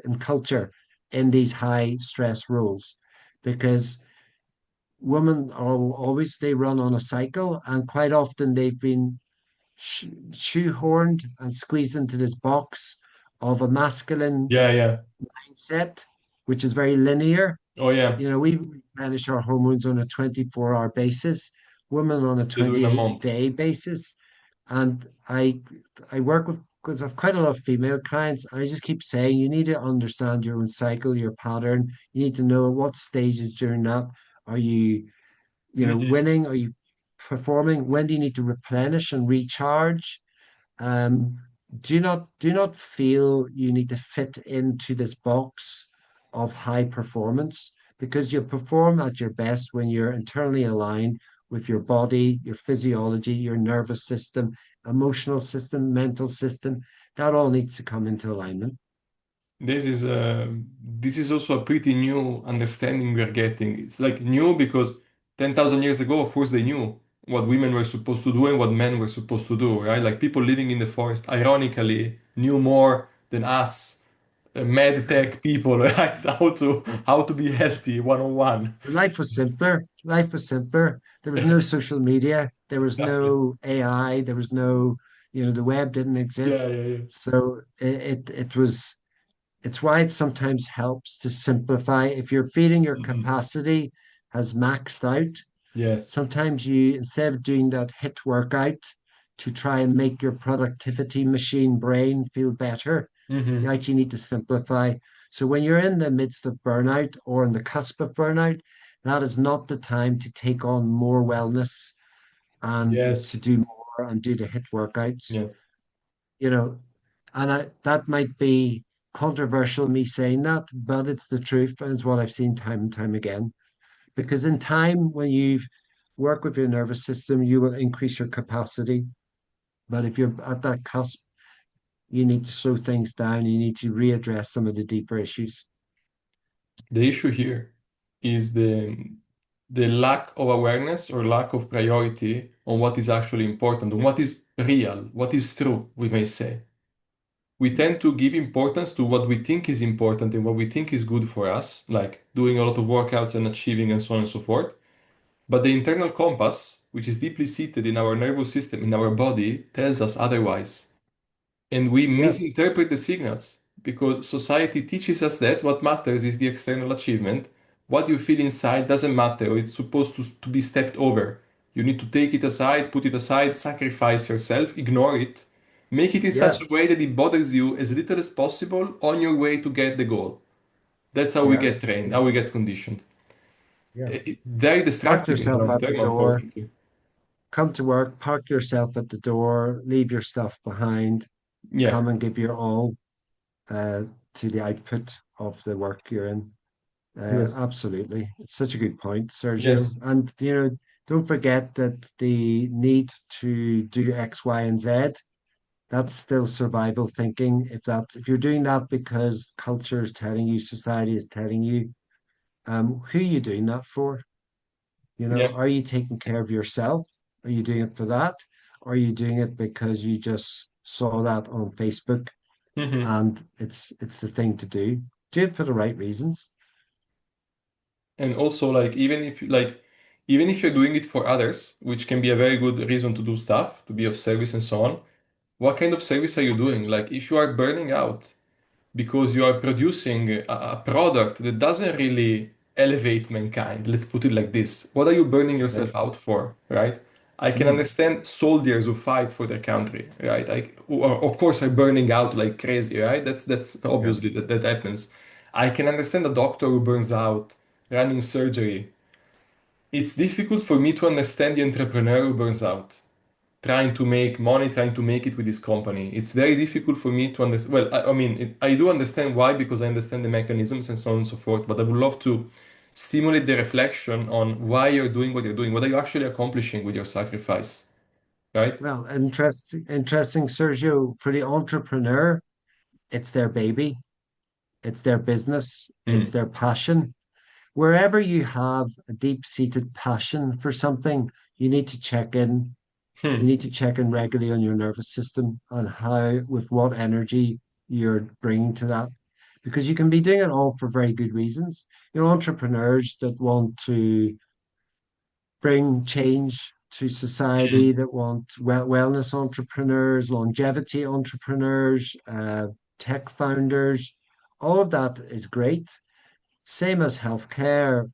in culture in these high stress roles, because women are always, they run on a cycle, and quite often they've been shoehorned and squeezed into this box of a masculine yeah, yeah. mindset, which is very linear. Oh, yeah. We replenish our hormones on a 24-hour basis, women on a They do in a month. day basis. And I work with because I've quite a lot of female clients. And I just keep saying you need to understand your own cycle, your pattern. You need to know at what stages during that are you, Hmm. winning? Are you performing? When do you need to replenish and recharge? Um, do not feel you need to fit into this box of high performance, because you perform at your best when you're internally aligned with your body, your physiology, your nervous system, emotional system, mental system. That all needs to come into alignment. This is this is also a pretty new understanding we're getting. It's like new because 10,000 years ago, of course, they knew what women were supposed to do and what men were supposed to do, right? Like people living in the forest, ironically, knew more than us, med tech people, right? How to be healthy 101. Life was simpler. Life was simpler. There was no social media. There was Exactly. no AI. There was no, the web didn't Yeah, exist. yeah, yeah. So it was it's why it sometimes helps to simplify. If you're feeling your Mhm. capacity has maxed out, Yes. sometimes you, instead of doing that hit workout to try and make your productivity machine brain feel better, you Hmm. actually need to simplify. So when you're in the midst of burnout or in the cusp of burnout, that is not the time to take on more wellness and Yes. to do more and do the hit workouts Yes. you know, that might be controversial, me saying that, but it's the truth, and it's what I've seen time and time again. Because in time, when you work with your nervous system, you will increase your capacity. But if you're at that cusp, you need to slow things down. You need to readdress some of the deeper issues. The issue here is the lack of awareness or lack of priority on what is actually important, on what is real, what is true, we may say. we tend to give importance to what we think is important and what we think is good for us, like doing a lot of workouts and achieving and so on and so forth. But the internal compass, which is deeply seated in our nervous system, in our body, tells us otherwise. And we Yeah, misinterpret the signals because society teaches us that what matters is the external achievement. What you feel inside doesn't matter, or it's supposed to be stepped over. You need to take it aside, put it aside, sacrifice yourself, ignore it, make it in yeah, such a way that it bothers you as little as possible on your way to get the goal. That's how we yeah, get trained, yeah, how we get conditioned. yeah. Very Park destructive in the yourself long at the term, door, unfortunately. come to work, park yourself at the door, leave your stuff behind, Yeah, come and give your all uh, to the output of the work you're in. yes, Absolutely. It's such a good point, Sergio. yes, And, don't forget that the need to do X, Y, and Z, that's still survival thinking. If you're doing that because culture is telling you, society is telling you, who are you doing that for? yeah. Are you taking care of yourself? Are you doing it for that? Or are you doing it because you just saw that on Facebook Mhm. and it's the thing to do? Do it for the right reasons. And also, like, even if you're doing it for others, which can be a very good reason to do stuff, to be of service and so on, what kind of service are you doing? Like, if you are burning out because you are producing a product that doesn't really elevate mankind, let's put it like this, what are you burning Okay. yourself out for, right? I can Mm, understand soldiers who fight for their country, right? Who are, of course, are burning out like crazy, right? That's yeah. obviously that happens. I can understand a doctor who burns out running surgery. It's difficult for me to understand the entrepreneur who burns out, trying to make money, trying to make it with his company. It's very difficult for me to understand. Well, I mean, I do understand why because I understand the mechanisms and so on and so forth, but I would love to stimulate the reflection on why you're doing what you're doing. What are you actually accomplishing with your sacrifice, right? Well, interesting, Sergio. For the entrepreneur, it's their baby, it's their business, it's Mm. their passion. Wherever you have a deep-seated passion for something, you need to check in. You Hmm. need to check in regularly on your nervous system and how, with what energy you're bringing to that. Because you can be doing it all for very good reasons. Entrepreneurs that want to bring change to society, Hmm. that want wellness entrepreneurs, longevity entrepreneurs, tech founders. All of that is great. Same as healthcare.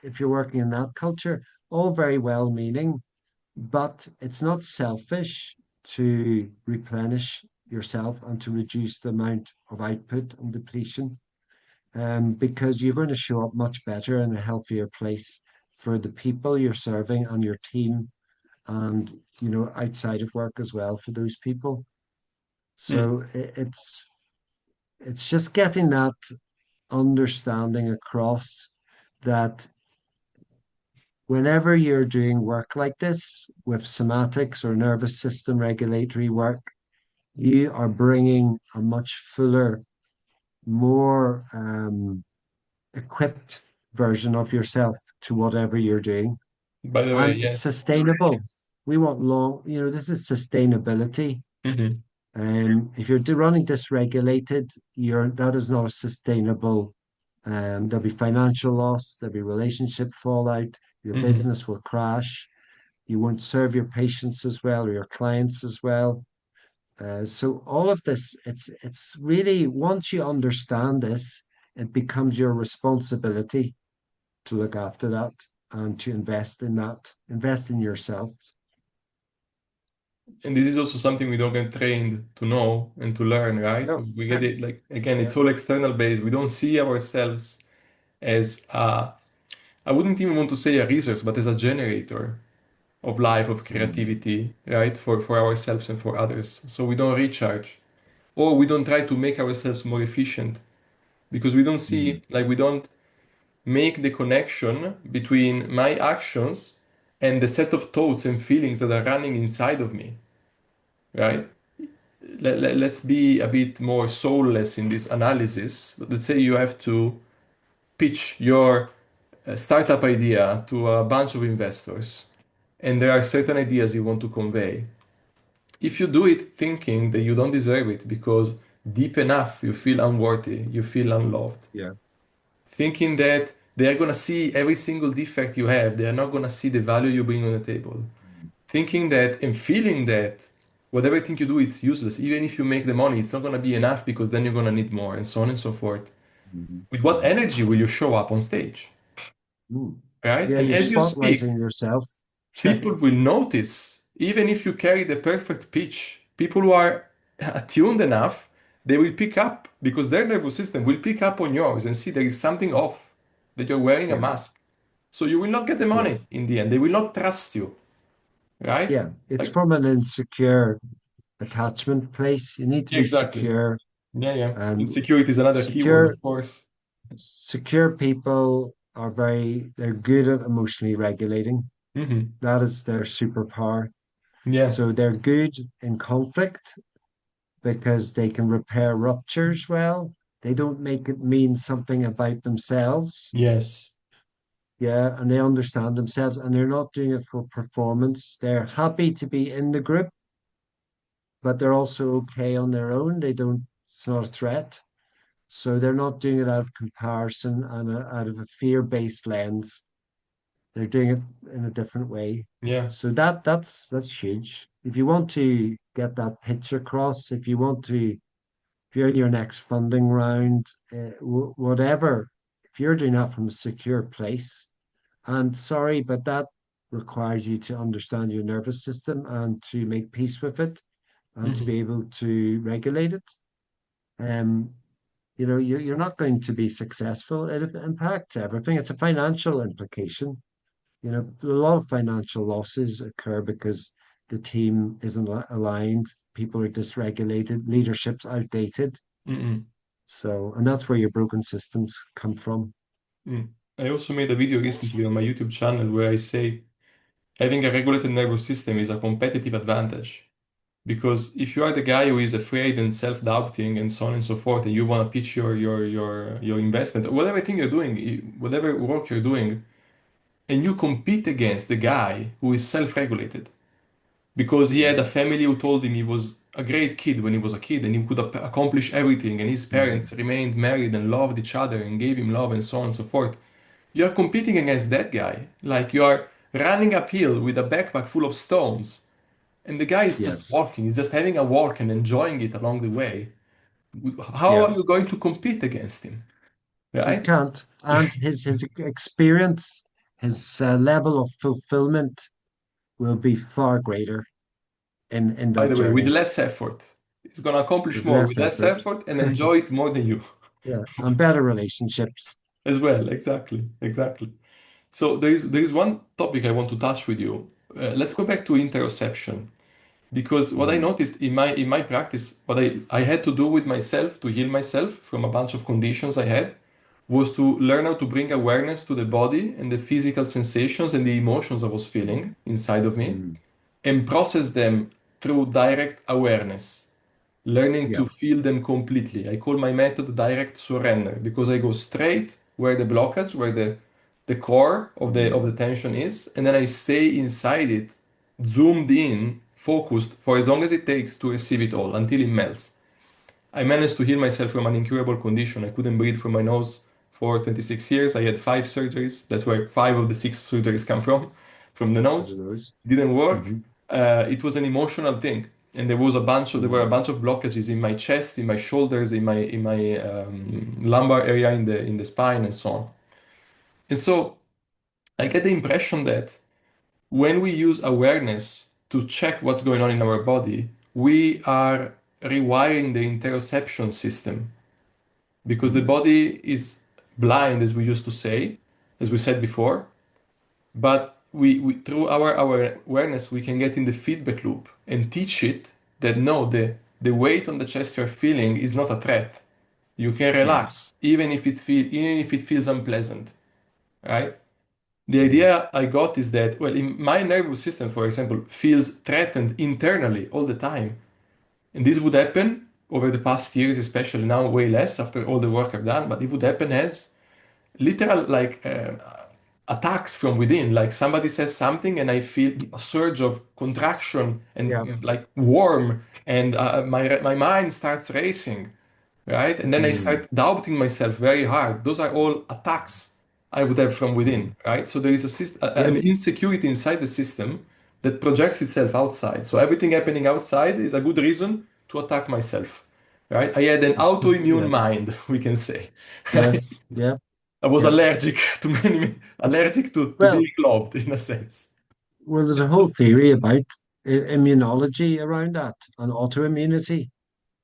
If you're working in that culture, all very well meaning, but it's not selfish to replenish yourself and to reduce the amount of output and depletion, because you're going to show up much better in a healthier place for the people you're serving and your team, and outside of work as well for those people. Hmm. So it's just getting that understanding across that whenever you're doing work like this with somatics or nervous system regulatory work, you are bringing a much fuller, more equipped version of yourself to whatever you're doing. By the way, And it's yes. sustainable. We want this is sustainability. Hmm. If you're running dysregulated, that is not a sustainable. There'll be financial loss, there'll be relationship fallout, your Hmm. business will crash, you won't serve your patients as well or your clients as well. So all of this, it's really once you understand this, it becomes your responsibility to look after that and to invest in yourself. And this is also something we don't get trained to know and to learn, right? No, We get it like again, yeah, it's all external based. We don't see ourselves as I wouldn't even want to say a resource, but as a generator of life, of creativity, right? For ourselves and for others. So we don't recharge. Or we don't try to make ourselves more efficient because we don't mm, see, like we don't make the connection between my actions and the set of thoughts and feelings that are running inside of me, yeah, right? Let's be a bit more soulless in this analysis. Let's say you have to pitch your startup idea to a bunch of investors, and there are certain ideas you want to convey. if you do it thinking that you don't deserve it because deep enough you feel unworthy, you feel unloved, Yeah. thinking that they are going to see every single defect you have, they are not going to see the value you bring on the table, thinking that and feeling that whatever thing you do it's useless, even if you make the money it's not going to be enough because then you're going to need more, and so on and so forth. Mhm. With what Mhm. energy will you show up on stage, Mm. right? Yeah, And you're as you speak, spotlighting yourself. Yeah. people will notice, even if you carry the perfect pitch, people who are attuned enough, they will pick up because their nervous system will pick up on yours and see there is something off, that you're wearing a Yeah. mask. So you will not get the Yeah. money in the end. They will not trust you, right? Yeah. It's Like, from an insecure attachment place. You need to be exactly. secure, Yeah, yeah. and Insecurity is another keyword, secure of course. secure people are they're good at emotionally regulating. Hmm. That is their superpower. Yeah. So they're good in conflict because they can repair ruptures well. They don't make it mean something about themselves. Yes. Yeah, and they understand themselves and they're not doing it for performance. They're happy to be in the group, but they're also okay on their own. It's not a threat. So they're not doing it out of comparison and out of a fear-based lens. They're doing it in a different way. Yeah. So that's huge. If you want to get that pitch across, if you're in your next funding round, whatever, if you're doing that from a secure place, and sorry, but that requires you to understand your nervous system and to make peace with it and to Hmm. be able to regulate it. Um, you're not going to be successful. It impacts everything. It's a financial implication. A lot of financial losses occur because the team isn't aligned, people are dysregulated, leadership's outdated. Hmm. So, and that's where your broken systems come from. Mm. I also made a video recently on my YouTube channel where I say having a regulated nervous system is a competitive advantage. Because if you are the guy who is afraid and self-doubting and so on and so forth, and you want to pitch your investment, or whatever thing you're doing, whatever work you're doing, and you compete against the guy who is self-regulated, because he had a Mhm. family who told him he was a great kid when he was a kid and he could accomplish everything, and his parents Mhm. remained married and loved each other and gave him love and so on and so forth. You're competing against that guy. Like you are running uphill with a backpack full of stones, and the guy is just Yes. walking, he's just having a walk and enjoying it along the way. How Yeah. are you going to compete against him? You Right? can't. And his experience, his level of fulfillment will be far greater in By that the way, with journey less effort. He's going to accomplish with more less with less effort. effort and enjoy it more than you Yeah, and better relationships. as well. Exactly. Exactly. So there is one topic I want to touch with you. Let's go back to interoception. Because what I Mhm. noticed in my practice, what I had to do with myself to heal myself from a bunch of conditions I had was to learn how to bring awareness to the body and the physical sensations and the emotions I was feeling inside of me Mhm. and process them through direct awareness, learning Yeah. to feel them completely. I call my method direct surrender because I go straight where the blockage, where the core of the Mhm. tension is, and then I stay inside it, zoomed in, focused for as long as it takes to receive it all until it melts. I managed to heal myself from an incurable condition. I couldn't breathe from my nose for 26 years. I had 5 surgeries. That's where 5 of the 6 surgeries come from the Who nose. knows? Didn't work. Hmm. It was an emotional thing, and there were a bunch of blockages in my chest, in my shoulders, in my lumbar area, in the spine, and so on. And so I get the impression that when we use awareness to check what's going on in our body, we are rewiring the interoception system because the Hmm. body is blind, as we used to say, as we said before. But we through our awareness, we can get in the feedback loop and teach it that no, the weight on the chest you're feeling is not a threat. You can Yeah. relax, even if it feels unpleasant, right? The Hmm. idea I got is that, well, in my nervous system, for example, feels threatened internally all the time. And this would happen over the past years, especially now, way less after all the work I've done, but it would happen as literal, like attacks from within. Like somebody says something and I feel a surge of contraction Yeah. and like warm, and my mind starts racing, right? And then I Mm. start doubting myself very hard. Those are all attacks I would have from Mm. within, right? So there is an Yep. insecurity inside the system that projects itself outside. So everything happening outside is a good reason to attack myself, right? I had an autoimmune Yeah. mind, we can say, right? Yes. Yep. I was Yep. allergic to allergic to Well, being loved in a sense. well, there's a whole theory about immunology around that and autoimmunity.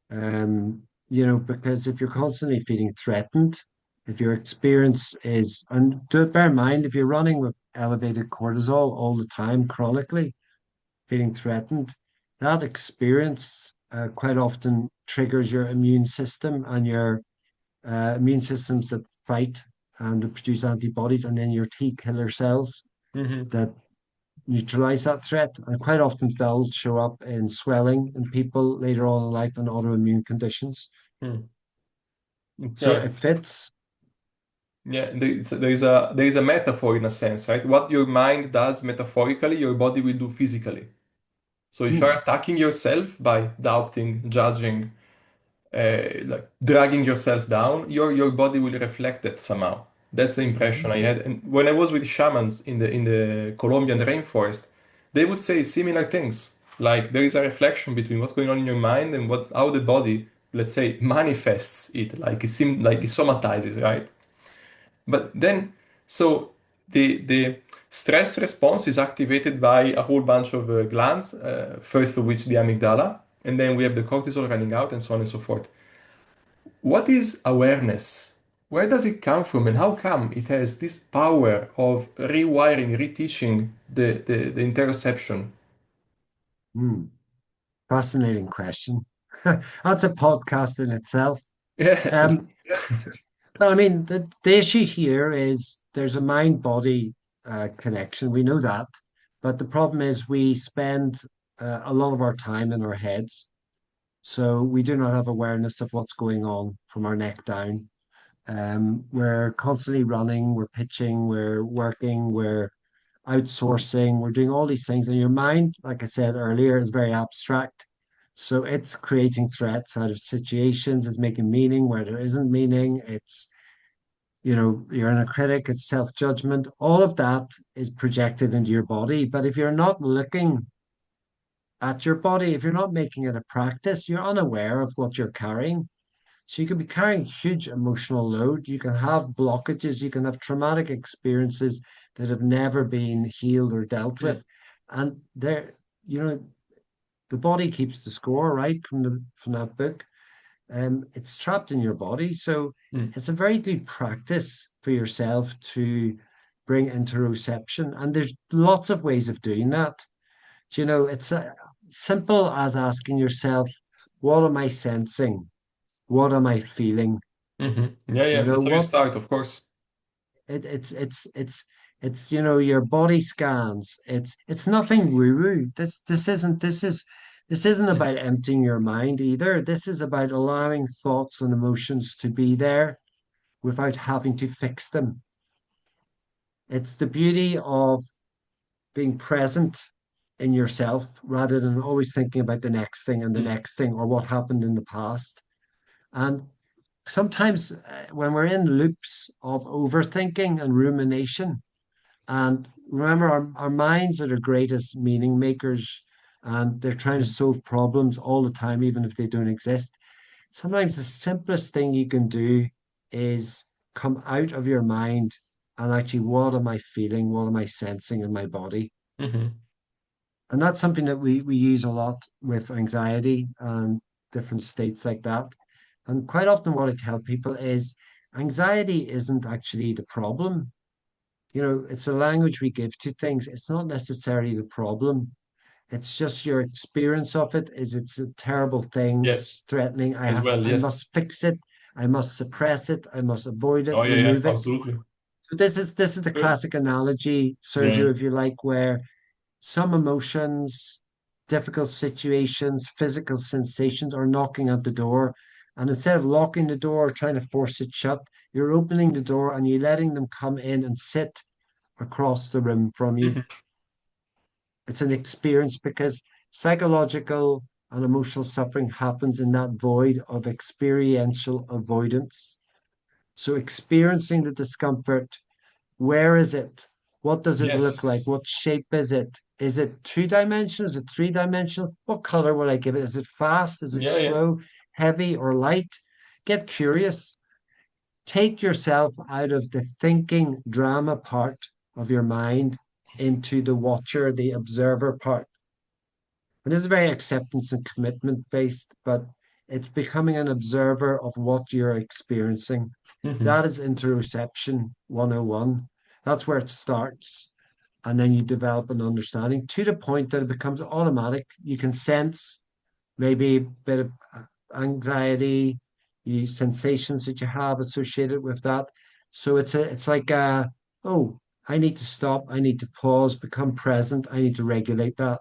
Because if you're constantly feeling threatened, if your experience is, and bear in mind, if you're running with elevated cortisol all the time, chronically feeling threatened, that experience quite often triggers your immune system and your immune systems that fight and that produce antibodies, and then your T killer cells Hmm. that neutralize that threat. And quite often they'll show up in swelling in people later on in life and autoimmune conditions. So Okay. it fits. Yeah, there is a metaphor in a sense, right? What your mind does metaphorically, your body will do physically. So if you're Hmm. attacking yourself by doubting, judging, like dragging yourself down, your body will reflect that somehow. That's the impression Mhm. I had. And when I was with shamans in the Colombian rainforest, they would say similar things. Like there is a reflection between what's going on in your mind and what how the body, let's say, manifests it. Like it somatizes, right? But then, so the stress response is activated by a whole bunch of glands, first of which the amygdala, and then we have the cortisol running out, and so on and so forth. What is awareness? Where does it come from, and how come it has this power of rewiring, reteaching the interoception? Hmm. Fascinating question. That's a podcast in itself. Yeah. Um, well, I mean, the issue here is there's a mind-body connection. We know that. But the problem is we spend a lot of our time in our heads. So we do not have awareness of what's going on from our neck down. We're constantly running, we're pitching, we're working, we're outsourcing, we're doing all these things. And your mind, like I said earlier, is very abstract. So it's creating threats out of situations, it's making meaning where there isn't meaning. You're in a critic, it's self-judgment. All of that is projected into your body. But if you're not looking at your body, if you're not making it a practice, you're unaware of what you're carrying. So you can be carrying huge emotional load. You can have blockages. You can have traumatic experiences that have never been healed or dealt Mm, with. And you know, the body keeps the score, right? From that book. It's trapped in your body. So mm, it's a very good practice for yourself to bring interoception. And there's lots of ways of doing that. It's simple as asking yourself, what am I sensing? What am I feeling? Yeah, yeah, You know that's how you what start, of course. it's your body scans. It's nothing woo-woo. This isn't Mm, about emptying your mind either. This is about allowing thoughts and emotions to be there without having to fix them. It's the beauty of being present in yourself rather than always thinking about the next thing and the mm, next thing or what happened in the past. And sometimes when we're in loops of overthinking and rumination, and remember, our minds are the greatest meaning makers, and they're trying to mm, solve problems all the time, even if they don't exist. Sometimes the simplest thing you can do is come out of your mind and actually, what am I feeling? What am I sensing in my body? mhm, And that's something that we use a lot with anxiety and different states like that. And quite often, what I tell people is anxiety isn't actually the problem. It's a language we give to things. It's not necessarily the problem. It's just your experience of it is it's a terrible thing. yes, It's threatening. as well, I yes. must fix it. I must suppress it. I must avoid it, Oh, yeah, yeah, remove it. absolutely. So this is the Uh, classic analogy, Yeah. Sergio, if you like, where some emotions, difficult situations, physical sensations are knocking at the door. And instead of locking the door or trying to force it shut, you're opening the door and you're letting them come in and sit across the room from you. Hmm. It's an experience because psychological and emotional suffering happens in that void of experiential avoidance. So, experiencing the discomfort, where is it? What does it look like? Yes. What shape is it? Is it two dimensional? Is it three dimensional? What color will I give it? Is it fast? Is it Yeah, yeah. slow, heavy, or light? Get curious. Take yourself out of the thinking drama part of your mind into the watcher, the observer part. And this is very acceptance and commitment based, but it's becoming an observer of what you're experiencing. Hmm. That is interoception 101. That's where it starts. And then you develop an understanding to the point that it becomes automatic. You can sense maybe a bit of anxiety, you sensations that you have associated with that. So it's like oh, I need to stop, I need to pause, become present, I need to regulate that.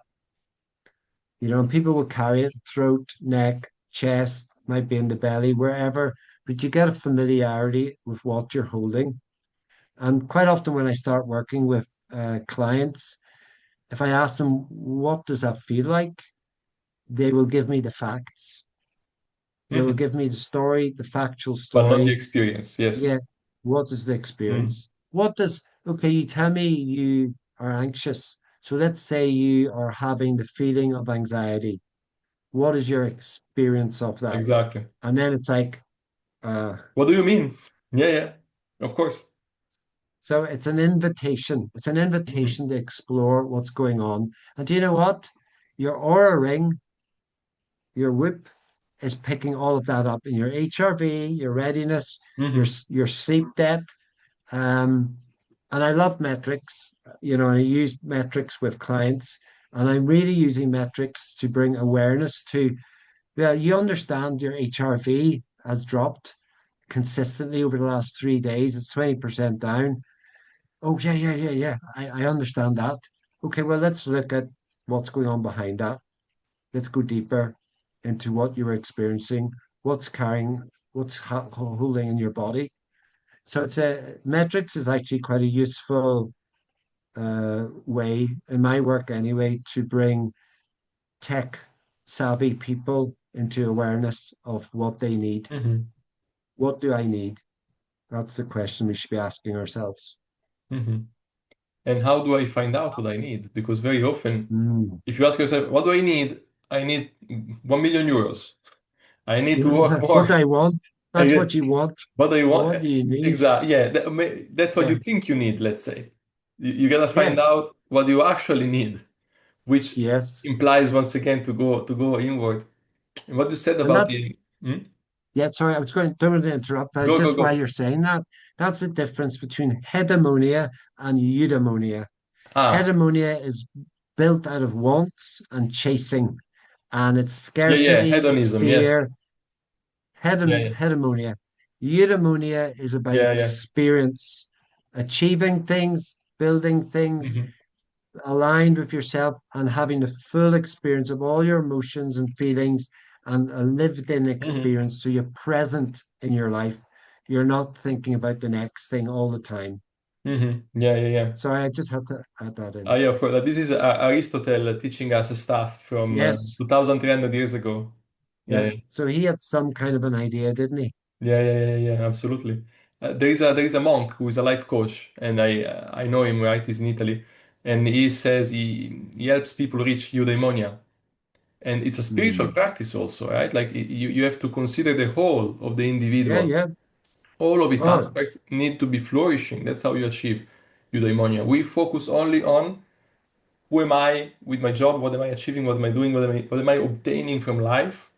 And people will carry it throat, neck, chest, might be in the belly, wherever, but you get a familiarity with what you're holding. And quite often when I start working with clients, if I ask them, what does that feel like? They will give me the facts. They will Hmm. give me the story, the factual But not the story. experience. Yes. Yeah. What is the Mm. experience? Okay, you tell me you are anxious. So let's say you are having the feeling of anxiety. What is your experience of that? Exactly. And then it's like, uh, What do you mean? Yeah, yeah. Of course. so it's an invitation. It's an Hmm. invitation to explore what's going on. And do you know what? Your aura ring, your whip is picking all of that up in your HRV, your readiness, Hmm. your sleep debt. Um, and I love metrics. I use metrics with clients, and I'm really using metrics to bring awareness to, yeah, you understand your HRV has dropped consistently over the last 3 days. It's 20% down. Oh, yeah, yeah, yeah, yeah. I understand that. Okay, well, let's look at what's going on behind that. Let's go deeper into what you were experiencing, what's holding in your body. So it's a metrics is actually quite a useful way in my work anyway to bring tech savvy people into awareness of what they need. Hmm. What do I need? That's the question we should be asking ourselves. Hmm. And how do I find out what I need? Because very often, Mm. if you ask yourself, what do I need? I need 1 million euros. I need to work What more. do I want? I That's what get you want. what I But want. what do you need? Exactly. Yeah, that's what Yeah. you think you need, let's say. You gotta Yeah. find out what you actually need, which Yes. implies once again to go inward. And what you said And about that's, the. Hmm? yeah, sorry, don't want to interrupt, but Go, go, just while go. you're saying that, that's the difference between hegemonia and eudaimonia. Ah, Hegemonia is built out of wants and chasing, and it's yeah, yeah, scarcity, it's hedonism. Yes. fear. Yeah, yeah, Hegemonia. Eudaimonia is about yeah, yeah. experience, achieving things, building things, Hmm. aligned with yourself, and having the full experience of all your emotions and feelings and a lived in Hmm. experience. So you're present in your life. You're not thinking about the next thing all the time. Hmm. Yeah, yeah, yeah. Sorry, I just had to add that in. Yeah, of course. This is Aristotle teaching us stuff from Yes. 2,300 years ago. Yeah, Yeah. yeah, So he had some kind of an idea, didn't he? yeah, yeah, yeah, yeah, absolutely. There is a monk who is a life coach, and I know him, right? He's in Italy, and he says he helps people reach eudaimonia, and it's a spiritual Mm. practice also, right? Like you have to consider the whole of the Yeah, individual. yeah. All of its Oh, aspects need to be flourishing. That's how you achieve eudaimonia. We focus only on who am I with my job, what am I achieving, what am I doing, what am I obtaining from life.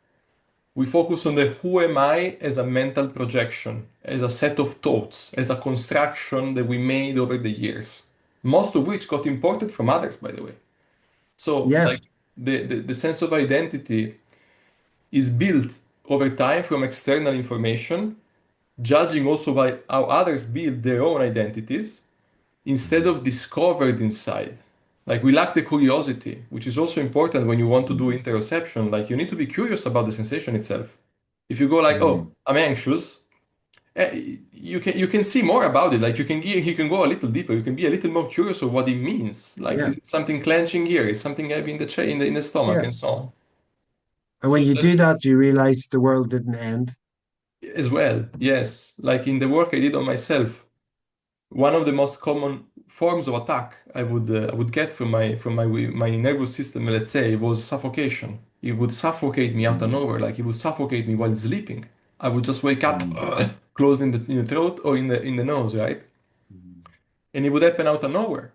We focus on the who am I as a mental projection, as a set of thoughts, as a construction that we made over the years, most of which got imported from others, by the way. So, yeah. like, the sense of identity is built over time from external information, judging also by how others build their own identities, instead Mm. of discovered inside. Like we lack the curiosity, which is also important when you want to do interoception. Like you need to be curious about the sensation itself. If you go like, oh, Mm. I'm anxious, uh, you can see more about it. Like you can go a little deeper. You can be a little more curious of what it means. Like, Yeah, is it something clenching here? Is something heavy in the in the stomach yeah. and so on. And So when you that do that, you realize the world didn't end. as well, yes. Like in the work I did on myself, one of the most common forms of attack I would get from my nervous system, let's say, was suffocation. It would suffocate me out of Mm, nowhere, like it would suffocate me while sleeping. I would just wake up, mm, close in the throat or in the nose, right? mm. And it would happen out of nowhere.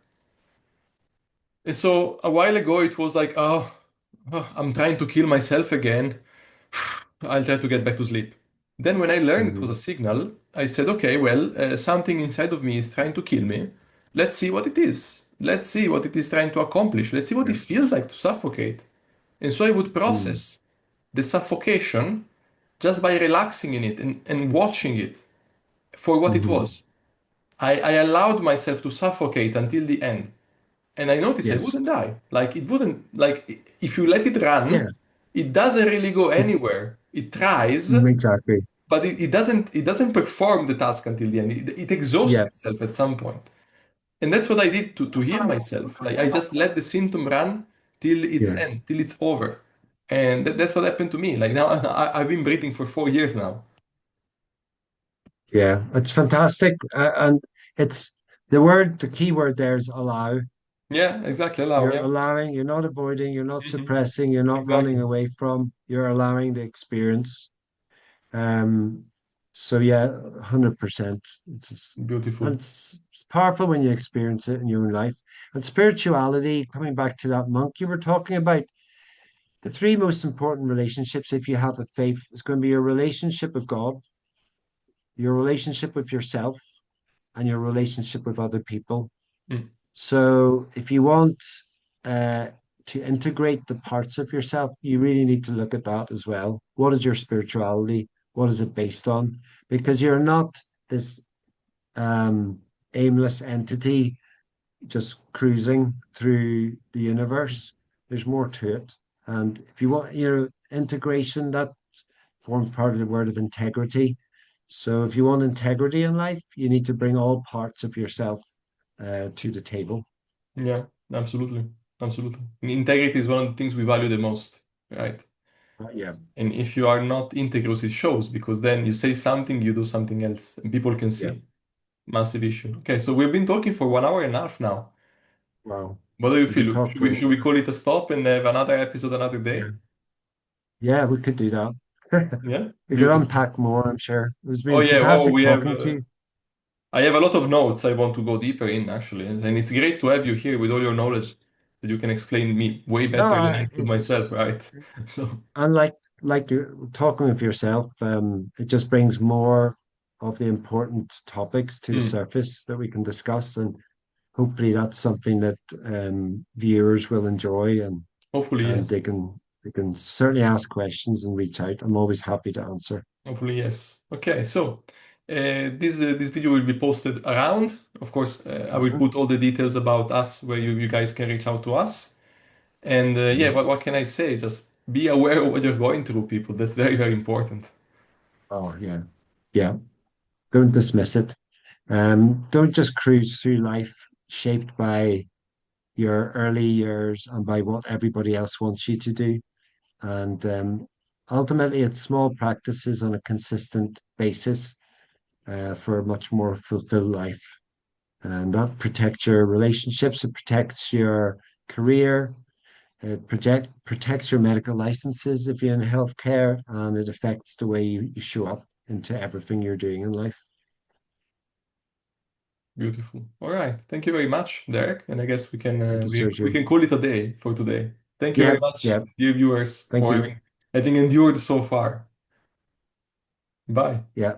And so a while ago, it was like, I'm trying to kill myself again. I'll try to get back to sleep. Then, when I learned it was a Mhm. signal, I said, okay, well, something inside of me is trying to kill me. Let's see what it is. Let's see what it is trying to accomplish. Let's see what it Yeah. feels like to suffocate. And so I would Mm, process the suffocation just by relaxing in it and watching it for what it mhm. was. I allowed myself to suffocate until the end. And I noticed I Yes. wouldn't die. Like it wouldn't, like if you let it Yeah. run, it doesn't really go It's anywhere. It tries, exactly. but it doesn't perform the task until the end. It exhausts Yeah. itself at some point. And that's what I did to heal myself. Like I just let the symptom run till its Yeah. end, till it's over. And that's what happened to me. Like now I've been breathing for 4 years now. Yeah. It's fantastic. And it's the key word there is allow. Yeah, exactly. Allow. You're Yeah. allowing, you're not avoiding, you're not Mhm. suppressing, you're not running Exactly. away from, you're allowing the experience. Um, so yeah, 100%. And Beautiful. it's powerful when you experience it in your own life. And spirituality, coming back to that monk you were talking about, the three most important relationships, if you have a faith, is going to be your relationship with God, your relationship with yourself, and your relationship with other people. Mm. So if you want uh, to integrate the parts of yourself, you really need to look at that as well. What is your spirituality? What is it based on? Because you're not this um, aimless entity just cruising through the universe. There's more to it. And if you want, integration, that forms part of the word of integrity. So if you want integrity in life, you need to bring all parts of yourself to the table. Yeah, absolutely. Absolutely. And integrity is one of the things we value the most, right? Yeah, And if you are not integrous, it shows because then you say something, you do something else, and people can yeah. see. Massive issue. Okay, so we've been talking for 1 hour and a half now. Wow. What do you We could feel? talk for, Should we call it a stop and have another episode another yeah. day? Yeah, we could do that. Yeah, We could beautiful. unpack more, I'm sure. It's Oh been yeah. Oh, fantastic we have. talking to you. I have a lot of notes I want to go deeper in actually, and it's great to have you here with all your knowledge that you can explain me way No, better than I could myself, it's right? So and like you're talking of yourself, it just brings more of the important topics to the mm, surface that we can discuss, and hopefully that's something that viewers will enjoy, hopefully and yes. they can certainly ask questions and reach out. I'm always happy to answer. Hopefully, yes. Okay, so this video will be posted around. Of course, I will Mhm. put all the details about us where you guys can reach out to us. And yeah, Mhm. what can I say? Just be aware of what you're going through, people. That's very, very important. Oh yeah, yeah. Don't dismiss it. Don't just cruise through life shaped by your early years and by what everybody else wants you to do. And ultimately, it's small practices on a consistent basis for a much more fulfilled life. And that protects your relationships, it protects your career, protects your medical licenses if you're in healthcare, and it affects the way you show up into everything you're doing in life. Beautiful. All right. Thank you very much, Derek. And I guess Thank you, we Sergio. can call it a day for today. Thank you Yeah, very much, yeah. dear viewers, Thank for you. having endured so far. Bye. Yeah.